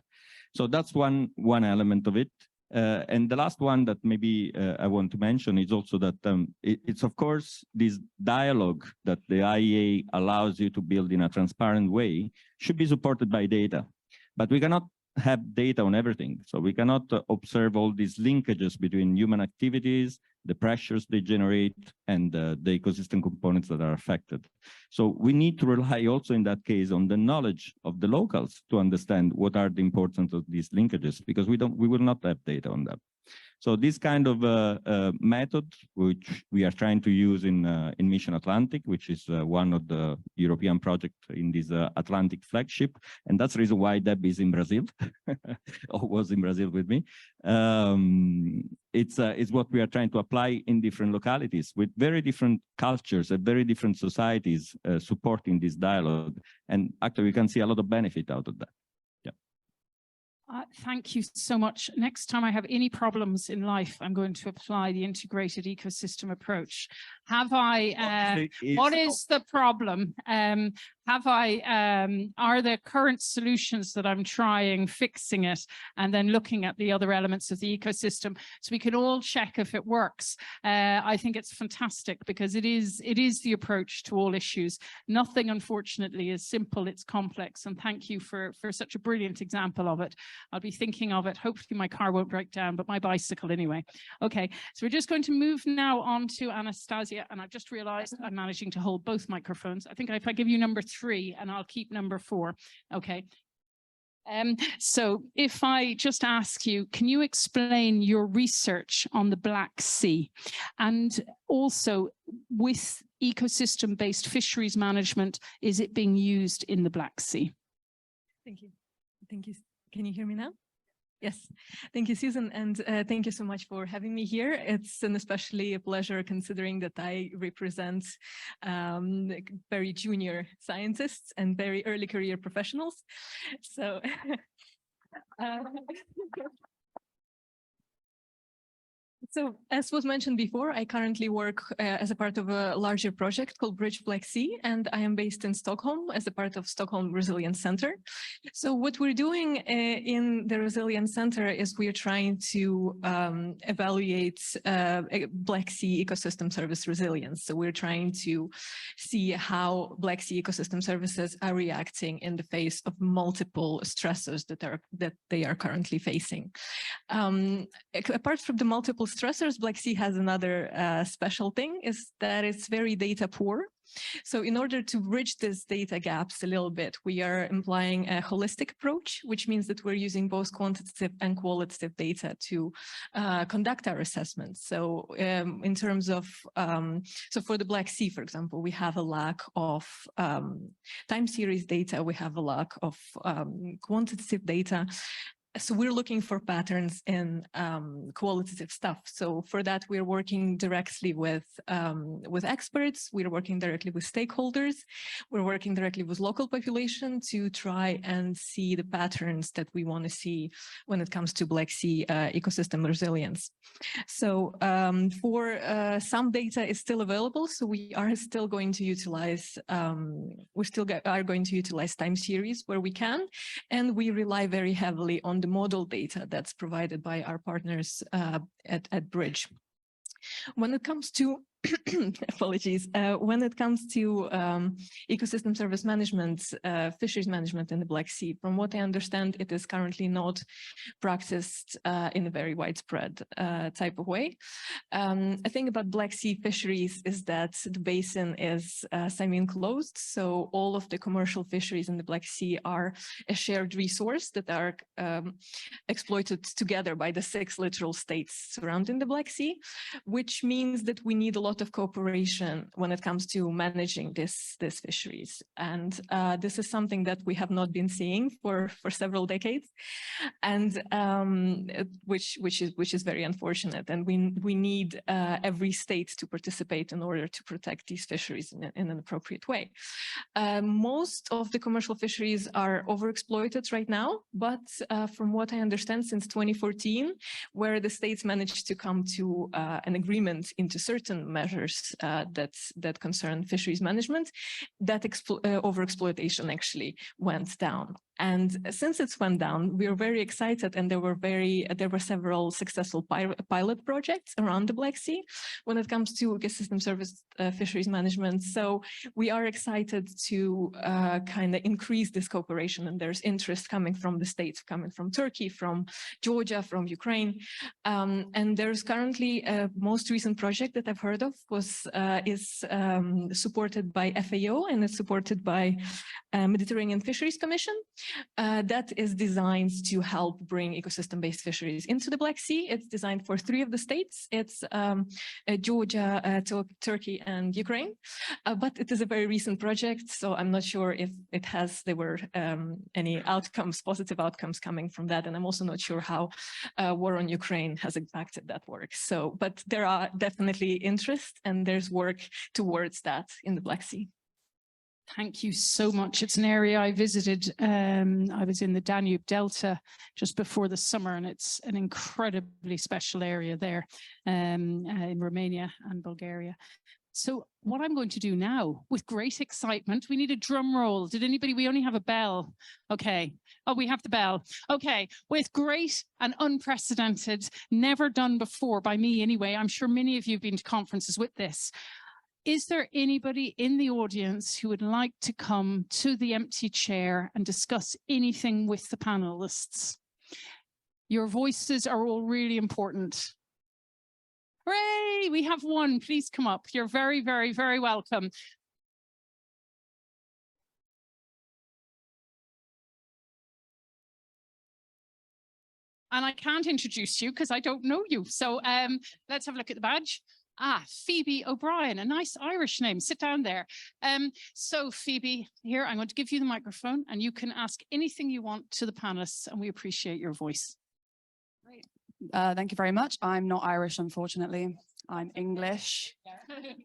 So that's one element of it. And the last one that maybe I want to mention is also that it's, of course, this dialogue that the IEA allows you to build in a transparent way should be supported by data. But we cannot have data on everything. So we cannot observe all these linkages between human activities, the pressures they generate, and the ecosystem components that are affected. So we need to rely also in that case on the knowledge of the locals to understand what are the importance of these linkages, because we will not have data on that. So this kind of method, which we are trying to use in Mission Atlantic, which is one of the European projects in this Atlantic flagship, and that's the reason why Deb is in Brazil, or was in Brazil with me. It's what we are trying to apply in different localities with very different cultures and very different societies supporting this dialogue. And actually, we can see a lot of benefit out of that. Thank you so much. Next time I have any problems in life, I'm going to apply the integrated ecosystem approach. Have I, what is the problem? Are there current solutions that I'm trying, fixing it, and then looking at the other elements of the ecosystem so we can all check if it works? I think it's fantastic because it is the approach to all issues. Nothing, unfortunately, is simple, it's complex. And thank you for such a brilliant example of it. I'll be thinking of it. Hopefully my car won't break down, but my bicycle anyway. Okay, so we're just going to move now on to Anastasia. And I've just realized I'm managing to hold both microphones. I think if I give you number 3 and I'll keep number 4. Okay. So if I just ask you, can you explain your research on the Black Sea and also with ecosystem-based fisheries management, is it being used in the Black Sea? Thank you. Thank you. Can you hear me now? Yes, thank you, Susan, and thank you so much for having me here. It's an especially a pleasure considering that I represent very junior scientists and very early career professionals. So So as was mentioned before, I currently work as a part of a larger project called Bridge Black Sea, and I am based in Stockholm as a part of Stockholm Resilience Center. So what we're doing in the Resilience Center is we're trying to evaluate Black Sea ecosystem service resilience. So we're trying to see how Black Sea ecosystem services are reacting in the face of multiple stressors that they are currently facing. Apart from the multiple stressors, Black Sea has another special thing, is that it's very data poor. So in order to bridge these data gaps a little bit, we are implying a holistic approach, which means that we're using both quantitative and qualitative data to conduct our assessments. So in terms of, so for the Black Sea, for example, we have a lack of time series data, we have a lack of quantitative data. So we're looking for patterns in qualitative stuff. So for that, we're working directly with experts. We're working directly with stakeholders. We're working directly with local population to try and see the patterns that we want to see when it comes to Black Sea ecosystem resilience. So for some data is still available. So we are still going to utilize, are going to utilize time series where we can, and we rely very heavily on the model data that's provided by our partners at Bridge. When it comes to apologies, when it comes to ecosystem service management, fisheries management in the Black Sea, from what I understand, it is currently not practiced in a very widespread type of way. A thing about Black Sea fisheries is that the basin is semi-enclosed, so all of the commercial fisheries in the Black Sea are a shared resource that are exploited together by the 6 littoral states surrounding the Black Sea, which means that we need a lot of cooperation when it comes to managing this fisheries, and this is something that we have not been seeing for several decades, and which is very unfortunate. And we need every state to participate in order to protect these fisheries in an appropriate way. Most of the commercial fisheries are overexploited right now, but from what I understand, since 2014, where the states managed to come to an agreement into certain measures that concern fisheries management, that overexploitation actually went down. And since it's went down, we are very excited, and there were several successful pilot projects around the Black Sea when it comes to ecosystem service fisheries management. So we are excited to kind of increase this cooperation, and there's interest coming from the states, coming from Turkey, from Georgia, from Ukraine. And there's currently a most recent project that I've heard of itself is supported by FAO, and it's supported by Mediterranean Fisheries Commission. That is designed to help bring ecosystem-based fisheries into the Black Sea. It's designed for 3 of the states. It's Georgia, Turkey, and Ukraine. But it is a very recent project, so I'm not sure if there were any positive outcomes coming from that. And I'm also not sure how war on Ukraine has impacted that work. So, but there are definitely interest, and there's work towards that in the Black Sea. Thank you so much. It's an area I visited. I was in the Danube Delta just before the summer, and it's an incredibly special area there in Romania and Bulgaria. So what I'm going to do now, with great excitement, we need a drum roll. We only have a bell. Okay. Oh, we have the bell. Okay. With great and unprecedented, never done before by me anyway. I'm sure many of you have been to conferences with this. Is there anybody in the audience who would like to come to the empty chair and discuss anything with the panelists? Your voices are all really important. Hooray, we have one. Please come up. You're very, very, very welcome. And I can't introduce you because I don't know you. So let's have a look at the badge. Phoebe O'Brien, a nice Irish name. Sit down there. So Phoebe, here, I'm going to give you the microphone and you can ask anything you want to the panelists, and we appreciate your voice. Great. Thank you very much. I'm not Irish, unfortunately. I'm English.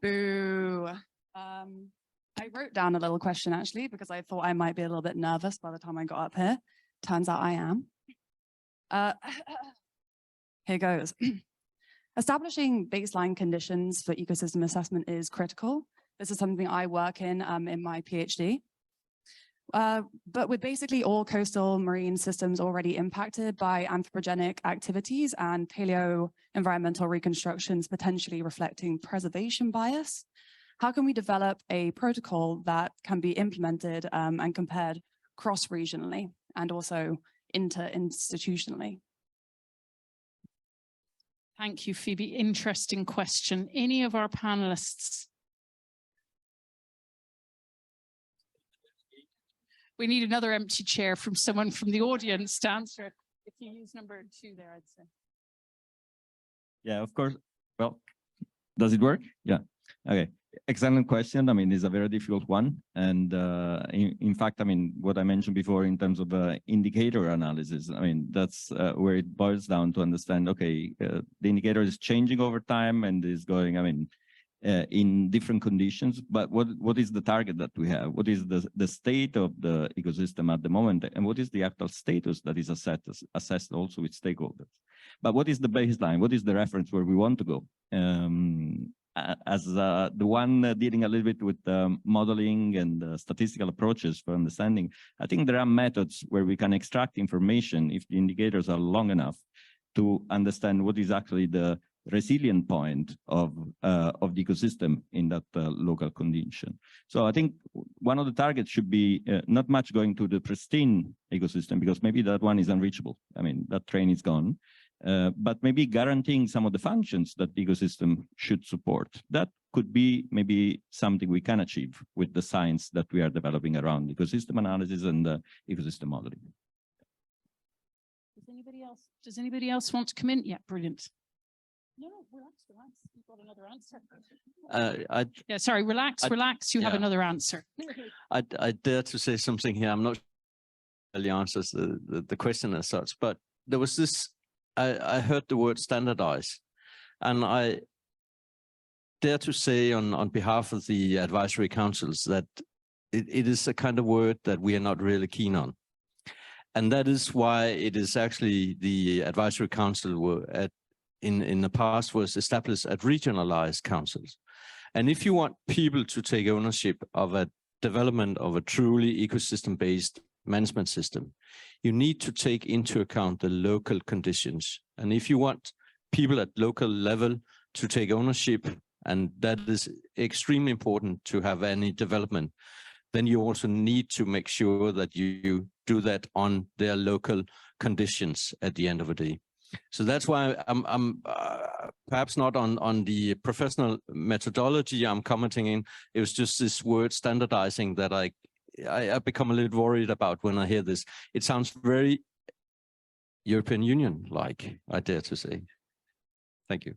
Boo. I wrote down a little question, actually, because I thought I might be a little bit nervous by the time I got up here. Turns out I am. Here goes. Establishing baseline conditions for ecosystem assessment is critical. This is something I work in my PhD. But with basically all coastal marine systems already impacted by anthropogenic activities and paleo-environmental reconstructions potentially reflecting preservation bias, how can we develop a protocol that can be implemented and compared cross-regionally and also inter-institutionally? Thank you, Phoebe. Interesting question. Any of our panelists? We need another empty chair from someone from the audience to answer. If you use number 2 there, I'd say. Yeah, of course. Well, does it work? Yeah. Okay. Excellent question. I mean, it's a very difficult one. And in fact, I mean, what I mentioned before in terms of indicator analysis, I mean, that's where it boils down to understand, okay, the indicator is changing over time and is going, I mean, in different conditions, but what is the target that we have? What is the state of the ecosystem at the moment? And what is the actual status that is assessed also with stakeholders? But what is the baseline? What is the reference where we want to go? As the one dealing a little bit with modeling and statistical approaches for understanding, I think there are methods where we can extract information if the indicators are long enough to understand what is actually the resilient point of the ecosystem in that local condition. So I think one of the targets should be not much going to the pristine ecosystem, because maybe that one is unreachable. I mean, that train is gone. But maybe guaranteeing some of the functions that the ecosystem should support. That could be maybe something we can achieve with the science that we are developing around ecosystem analysis and ecosystem modeling. Does anybody else want to come in? Yeah, brilliant. No, relax. You've got another answer. Yeah, sorry, relax. You have another answer. I dare to say something here. I'm not sure if it answers the question as such, but there was this. I heard the word standardize, and I dare to say on behalf of the advisory councils that it is a kind of word that we are not really keen on. And that is why it is actually the advisory council in the past was established at regionalized councils. And if you want people to take ownership of a development of a truly ecosystem-based management system, you need to take into account the local conditions. And if you want people at local level to take ownership, and that is extremely important to have any development, then you also need to make sure that you do that on their local conditions at the end of the day. So that's why I'm perhaps not on the professional methodology I'm commenting in. It was just this word standardizing that I become a little worried about when I hear this. It sounds very European Union-like, I dare to say. Thank you.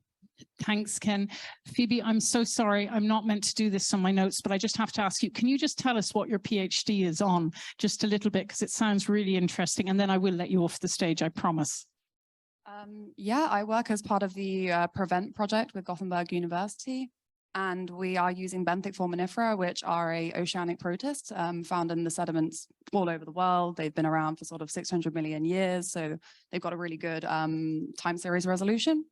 Thanks, Ken. Phoebe, I'm so sorry. I'm not meant to do this on my notes, but I just have to ask you, can you just tell us what your PhD is on just a little bit, because it sounds really interesting, and then I will let you off the stage, I promise. Yeah, I work as part of the PREVENT project with Gothenburg University, and we are using benthic foraminifera, which are a oceanic protist found in the sediments all over the world. They've been around for sort of 600 million years, so they've got a really good time series resolution.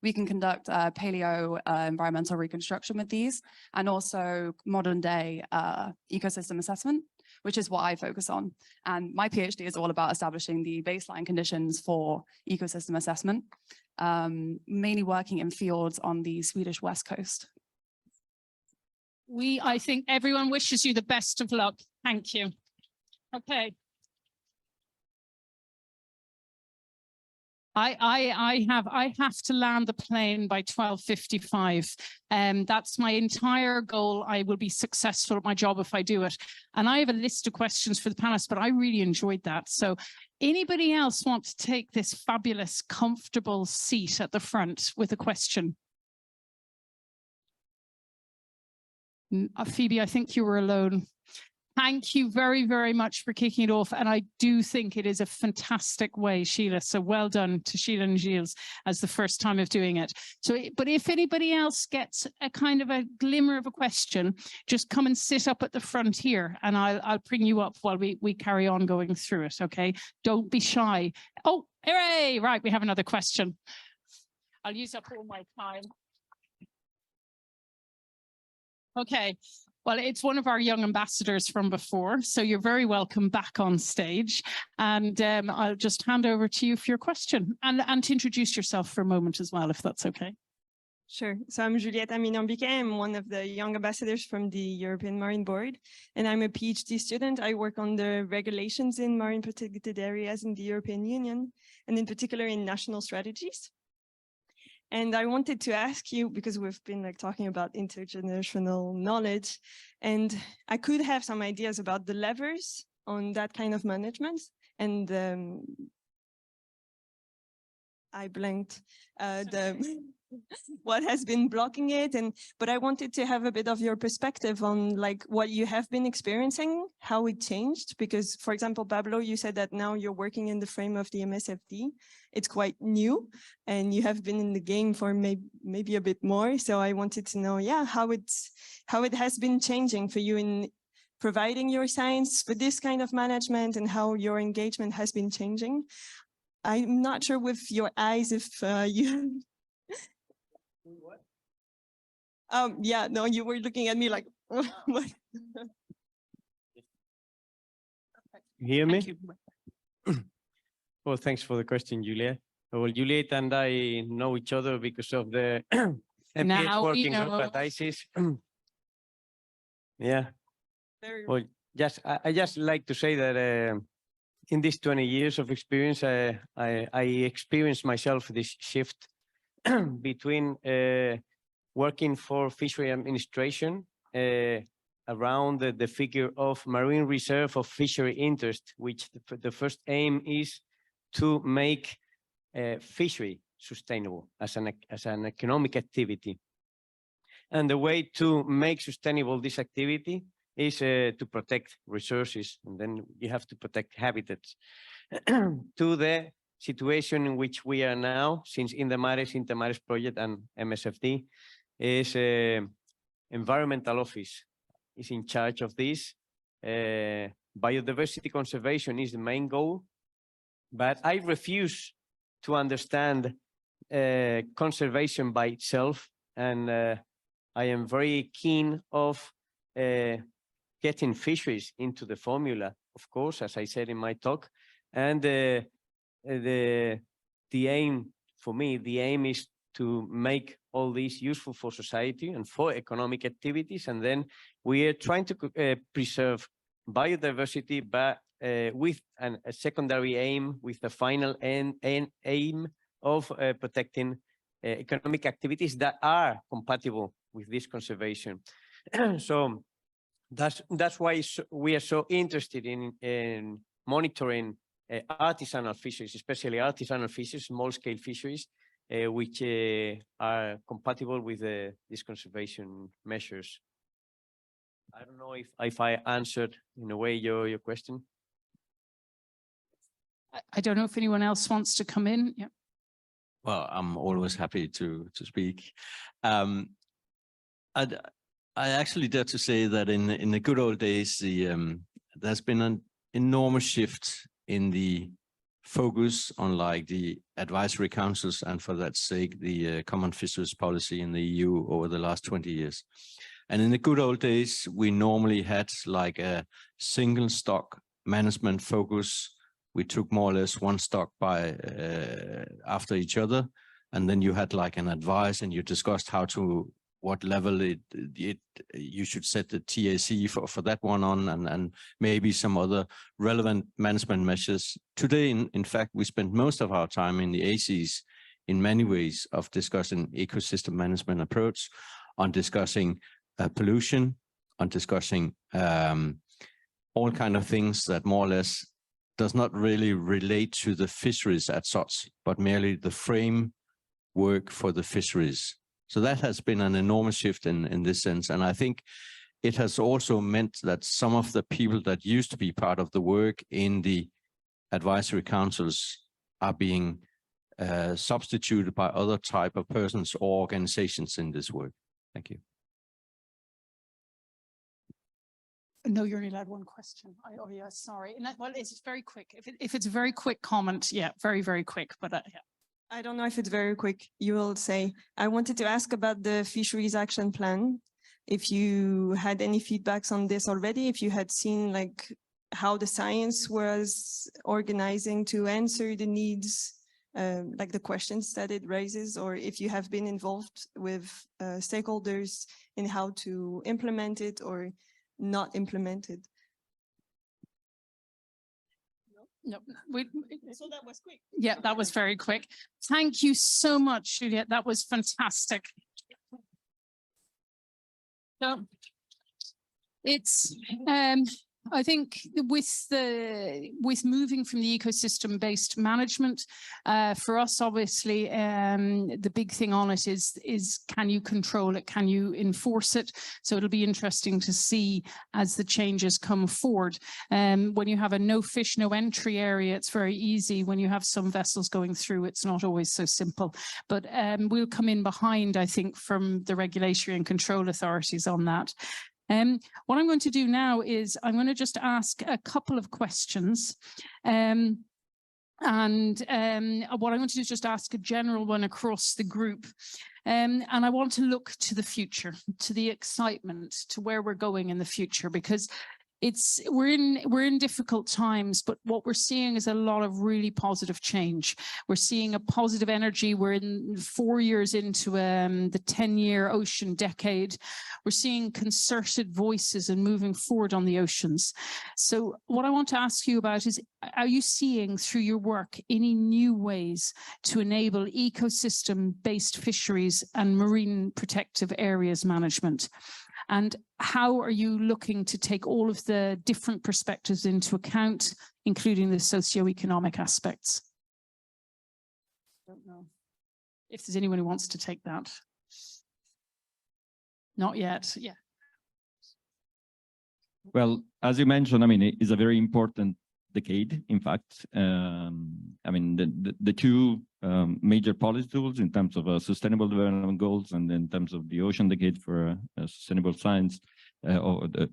We can conduct paleo environmental reconstruction with these, and also modern day ecosystem assessment, which is what I focus on. And my PhD is all about establishing the baseline conditions for ecosystem assessment, mainly working in fjords on the Swedish west coast. I think everyone wishes you the best of luck. Thank you. Okay. I have to land the plane by 12:55. That's my entire goal. I will be successful at my job if I do it. And I have a list of questions for the panelists, but I really enjoyed that. So anybody else want to take this fabulous, comfortable seat at the front with a question? Phoebe, I think you were alone. Thank you very, very much for kicking it off. And I do think it is a fantastic way, Sheila. So well done to Sheila and Gilles as the first time of doing it. So, but if anybody else gets a kind of a glimmer of a question, just come and sit up at the front here and I'll bring you up while we carry on going through it, okay? Don't be shy. Oh, hooray, right, we have another question. I'll use up all my time. Okay. Well, it's one of our young ambassadors from before, so you're very welcome back on stage. And I'll just hand over to you for your question and to introduce yourself for a moment as well, if that's okay. Sure. So I'm Juliette Aminambike. I'm one of the young ambassadors from the European Marine Board, and I'm a PhD student. I work on the regulations in marine protected areas in the European Union, and in particular in national strategies. And I wanted to ask you, because we've been talking about intergenerational knowledge, and I could have some ideas about the levers on that kind of management. And I blanked what has been blocking it. But I wanted to have a bit of your perspective on what you have been experiencing, how it changed. Because, for example, Pablo, you said that now you're working in the frame of the MSFD. It's quite new, and you have been in the game for maybe a bit more. So I wanted to know, yeah, how it has been changing for you in providing your science for this kind of management, and how your engagement has been changing. I'm not sure with your eyes if you. What? Yeah, no, you were looking at me like, what? You hear me? Well, thanks for the question, Juliet. Well, Juliet and I know each other because of the MPS working group at ISIS. Yeah. Well, I just like to say that in these 20 years of experience, I experienced myself this shift between working for fishery administration around the figure of marine reserve of fishery interest, which the first aim is to make fishery sustainable as an economic activity. And the way to make sustainable this activity is to protect resources, and then you have to protect habitats. To the situation in which we are now, since INTERMARES project and MSFD is environmental office is in charge of this. Biodiversity conservation is the main goal, but I refuse to understand conservation by itself, and I am very keen of getting fisheries into the formula, of course, as I said in my talk. And the aim for me, the aim is to make all these useful for society and for economic activities. And then we are trying to preserve biodiversity, but with a secondary aim, with the final aim of protecting economic activities that are compatible with this conservation. So that's why we are so interested in monitoring artisanal fisheries, especially artisanal fisheries, small-scale fisheries, which are compatible with these conservation measures. I don't know if I answered in a way your question. I don't know if anyone else wants to come in. Yeah. Well, I'm always happy to speak. I actually dare to say that in the good old days, there's been an enormous shift in the focus on like the advisory councils and for that sake, the common fisheries policy in the EU over the last 20 years. And in the good old days, we normally had like a single stock management focus. We took more or less one stock by after each other. And then you had like an advice and you discussed how to, what level you should set the TAC for that one on, and maybe some other relevant management measures. Today, in fact, we spend most of our time in the ACs in many ways of discussing ecosystem management approach, on discussing pollution, on discussing all kind of things that more or less does not really relate to the fisheries as such, but merely the framework for the fisheries. So that has been an enormous shift in this sense. And I think it has also meant that some of the people that used to be part of the work in the advisory councils are being substituted by other type of persons or organizations in this work. Thank you. No, you're only allowed one question. Oh, yeah, sorry. Well, it's very quick. If it's a very quick comment, yeah, very, very quick. But yeah. I don't know if it's very quick. You will say, I wanted to ask about the fisheries action plan. If you had any feedbacks on this already, if you had seen like how the science was organizing to answer the needs, like the questions that it raises, or if you have been involved with stakeholders in how to implement it or not implement it. No, so that was quick. Yeah, that was very quick. Thank you so much, Juliette. That was fantastic. So it's I think with moving from the ecosystem-based management, for us, obviously, the big thing on it is can you control it? Can you enforce it? So it'll be interesting to see as the changes come forward. When you have a no fish, no entry area, it's very easy. When you have some vessels going through, it's not always so simple. But we'll come in behind, I think, from the regulatory and control authorities on that. What I'm going to do now is I'm going to just ask a couple of questions. What I'm going to do is just ask a general one across the group. And I want to look to the future, to the excitement, to where we're going in the future, because we're in difficult times, but what we're seeing is a lot of really positive change. We're seeing a positive energy. We're in 4 years into the 10-year ocean decade. We're seeing concerted voices and moving forward on the oceans. So what I want to ask you about is, are you seeing through your work any new ways to enable ecosystem-based fisheries and marine protective areas management? And how are you looking to take all of the different perspectives into account, including the socioeconomic aspects? I don't know if there's anyone who wants to take that. Not yet, yeah. Well, as you mentioned, I mean, it is a very important decade, in fact. I mean, the two major policy tools in terms of sustainable development goals and in terms of the ocean decade for sustainable science, or the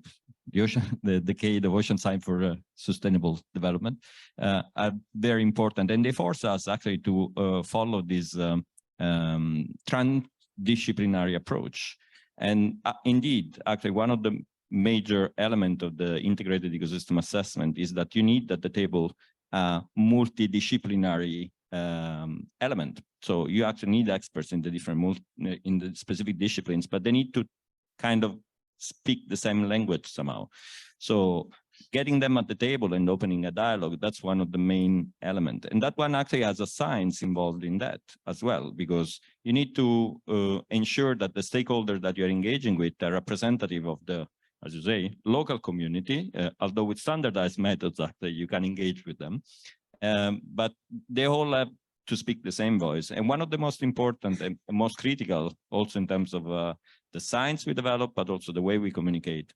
decade of ocean science for sustainable development, are very important. And they force us actually to follow this transdisciplinary approach. And indeed, actually, one of the major element of the integrated ecosystem assessment is that you need at the table a multidisciplinary element. So you actually need experts in the different in the specific disciplines, but they need to kind of speak the same language somehow. So getting them at the table and opening a dialogue, that's one of the main elements. And that one actually has a science involved in that as well, because you need to ensure that the stakeholders that you're engaging with are representative of the, as you say, local community, although with standardized methods that you can engage with them. But they all have to speak the same voice. And one of the most important and most critical, also in terms of the science we develop, but also the way we communicate,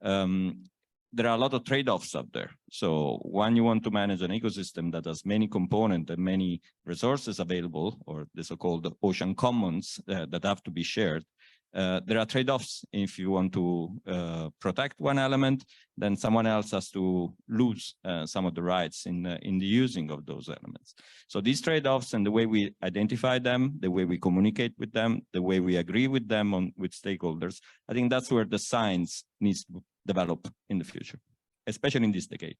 there are a lot of trade-offs up there. So when you want to manage an ecosystem that has many components and many resources available, or the so-called ocean commons that have to be shared, there are trade-offs. If you want to protect one element, then someone else has to lose some of the rights in the using of those elements. So these trade-offs and the way we identify them, the way we communicate with them, the way we agree with them with stakeholders, I think that's where the science needs to develop in the future, especially in this decade.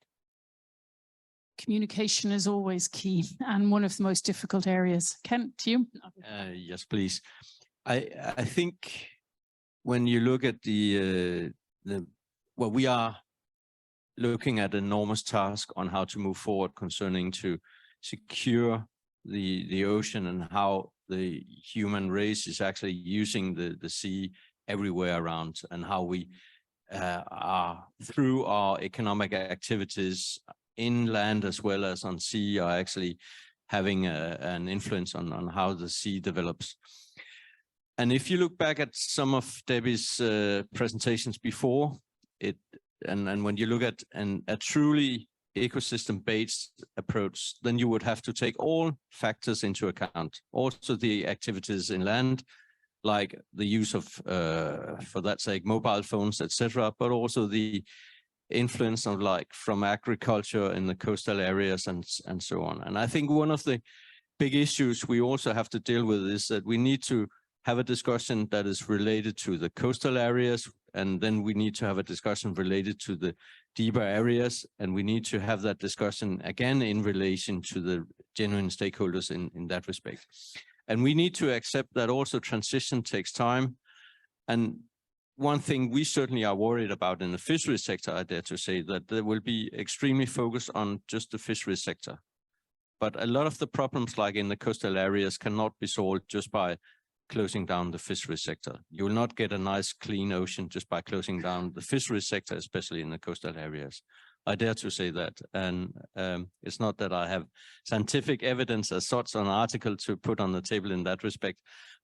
Communication is always key and one of the most difficult areas. Ken, to you? Yes, please. I think when you look at well, we are looking at an enormous task on how to move forward concerning to secure the ocean and how the human race is actually using the sea everywhere around, and how we are, through our economic activities inland as well as on sea, are actually having an influence on how the sea develops. And if you look back at some of Debbie's presentations before, and when you look at a truly ecosystem-based approach, then you would have to take all factors into account, also the activities inland, like the use of, for that sake, mobile phones, etc., but also the influence of from agriculture in the coastal areas and so on. And I think one of the big issues we also have to deal with is that we need to have a discussion that is related to the coastal areas, and then we need to have a discussion related to the deeper areas, and we need to have that discussion again in relation to the genuine stakeholders in that respect. And we need to accept that also transition takes time. And one thing we certainly are worried about in the fisheries sector, I dare to say, that there will be extremely focused on just the fisheries sector. But a lot of the problems like in the coastal areas cannot be solved just by closing down the fisheries sector. You will not get a nice clean ocean just by closing down the fisheries sector, especially in the coastal areas. I dare to say that. And it's not that I have scientific evidence as such on an article to put on the table in that respect,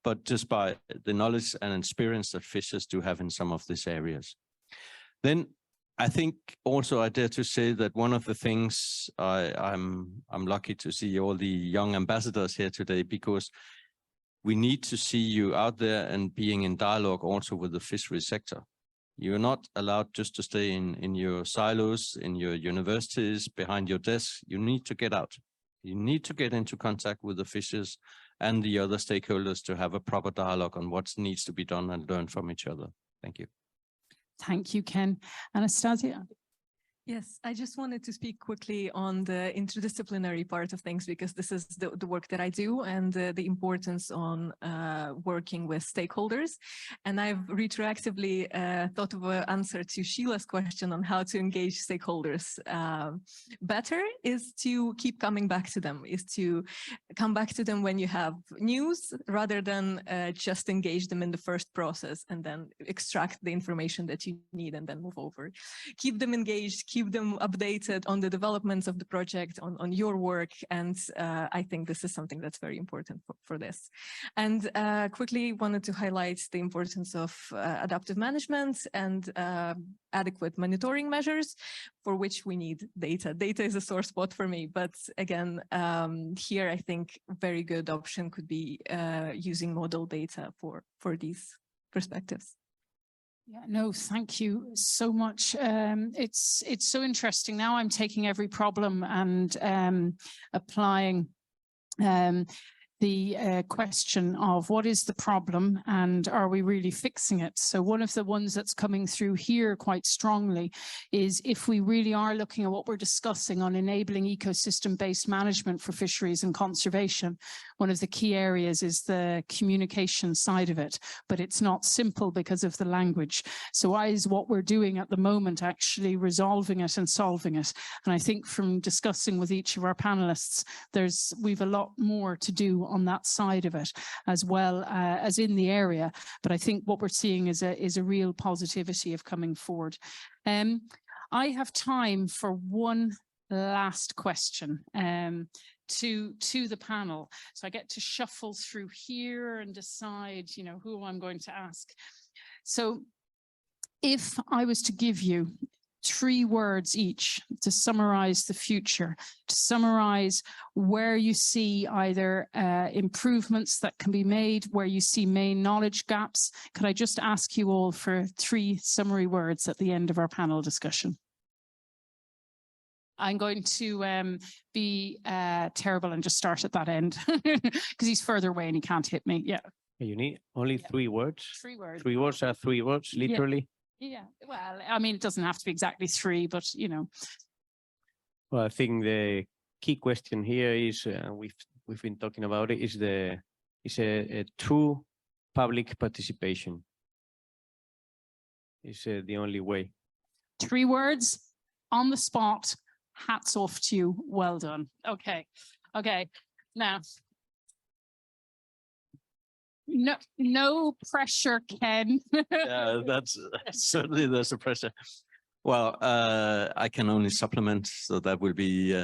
but just by the knowledge and experience that fishers do have in some of these areas. Then I think also I dare to say that one of the things I'm lucky to see all the young ambassadors here today, because we need to see you out there and being in dialogue also with the fisheries sector. You're not allowed just to stay in your silos, in your universities, behind your desk. You need to get out. You need to get into contact with the fishers and the other stakeholders to have a proper dialogue on what needs to be done and learn from each other. Thank you. Thank you, Ken. Anastasia? Yes, I just wanted to speak quickly on the interdisciplinary part of things, because this is the work that I do, and the importance on working with stakeholders. And I've retroactively thought of an answer to Sheila's question on how to engage stakeholders better, is to keep coming back to them, is to come back to them when you have news, rather than just engage them in the first process and then extract the information that you need and then move over. Keep them engaged, keep them updated on the developments of the project, on your work. And I think this is something that's very important for this. And quickly wanted to highlight the importance of adaptive management and adequate monitoring measures, for which we need data. Data is a sore spot for me, but again, here I think very good option could be using model data for these perspectives. Yeah, no, thank you so much. It's so interesting. Now I'm taking every problem and applying the question of what is the problem and are we really fixing it? So one of the ones that's coming through here quite strongly is if we really are looking at what we're discussing on enabling ecosystem-based management for fisheries and conservation, one of the key areas is the communication side of it, but it's not simple because of the language. So is what we're doing at the moment actually resolving it and solving it? And I think from discussing with each of our panelists, we've a lot more to do on that side of it, as well as in the area. But I think what we're seeing is a real positivity of coming forward. I have time for one last question to the panel. So I get to shuffle through here and decide, you know, who I'm going to ask. So if I was to give you 3 words each to summarize the future, to summarize where you see either improvements that can be made, where you see main knowledge gaps, could I just ask you all for 3 summary words at the end of our panel discussion? I'm going to be terrible and just start at that end because he's further away and he can't hit me. Yeah. You need only 3 words? 3 words. 3 words are 3 words, literally? Yeah, well, I mean, it doesn't have to be exactly 3, but, you know. Well, I think the key question here is, we've been talking about it, is a true public participation. It's the only way. 3 words on the spot. Hats off to you. Well done. Okay. Okay. Now, no pressure, Ken. Yeah, that's certainly there's a pressure. Well, I can only supplement, so that will be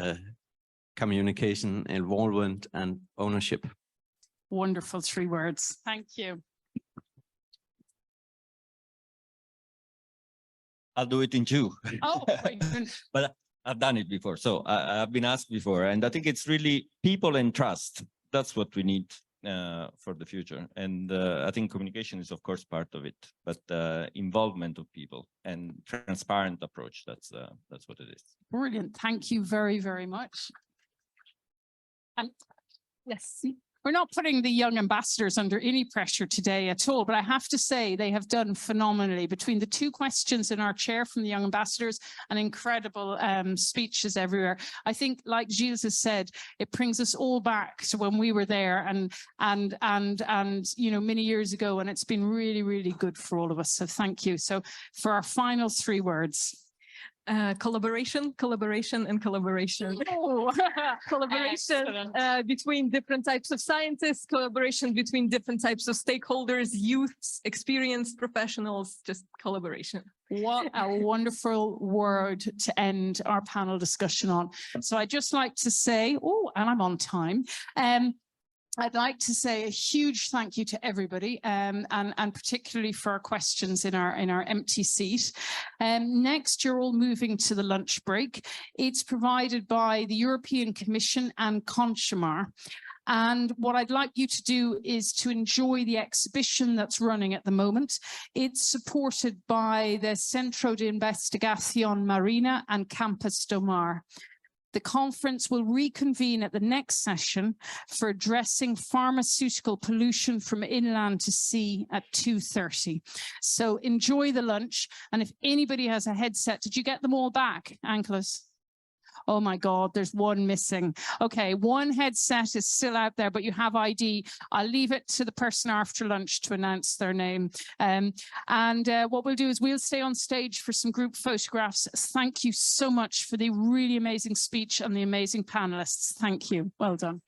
communication, involvement, and ownership. Wonderful 3 words. Thank you. I'll do it in 2. Oh, but I've done it before, so I've been asked before, and I think it's really people and trust. That's what we need for the future, and I think communication is of course part of it, but involvement of people and transparent approach, that's what it is. Brilliant. Thank you very, very much. And yes, we're not putting the young ambassadors under any pressure today at all, but I have to say they have done phenomenally between the 2 questions in our chair from the young ambassadors and incredible speeches everywhere. I think, like Gilles has said, it brings us all back to when we were there and you know, many years ago, and it's been really, really good for all of us. So thank you. So for our final 3 words. Collaboration, collaboration, and collaboration. Oh, collaboration between different types of scientists, collaboration between different types of stakeholders, youths, experienced professionals, just collaboration. What a wonderful word to end our panel discussion on. So I'd just like to say, oh, and I'm on time. I'd like to say a huge thank you to everybody, and particularly for our questions in our empty seat. Next, you're all moving to the lunch break. It's provided by the European Commission and CETMAR. And what I'd like you to do is to enjoy the exhibition that's running at the moment. It's supported by the Centro de Investigación Marina and Campus do Mar. The conference will reconvene at the next session for addressing pharmaceutical pollution from inland to sea at 2:30. So enjoy the lunch. And if anybody has a headset, did you get them all back, Angelos? Oh my God, there's one missing. Okay, one headset is still out there, but you have ID. I'll leave it to the person after lunch to announce their name. What we'll do is we'll stay on stage for some group photographs. Thank you so much for the really amazing speech and the amazing panelists. Thank you. Well done.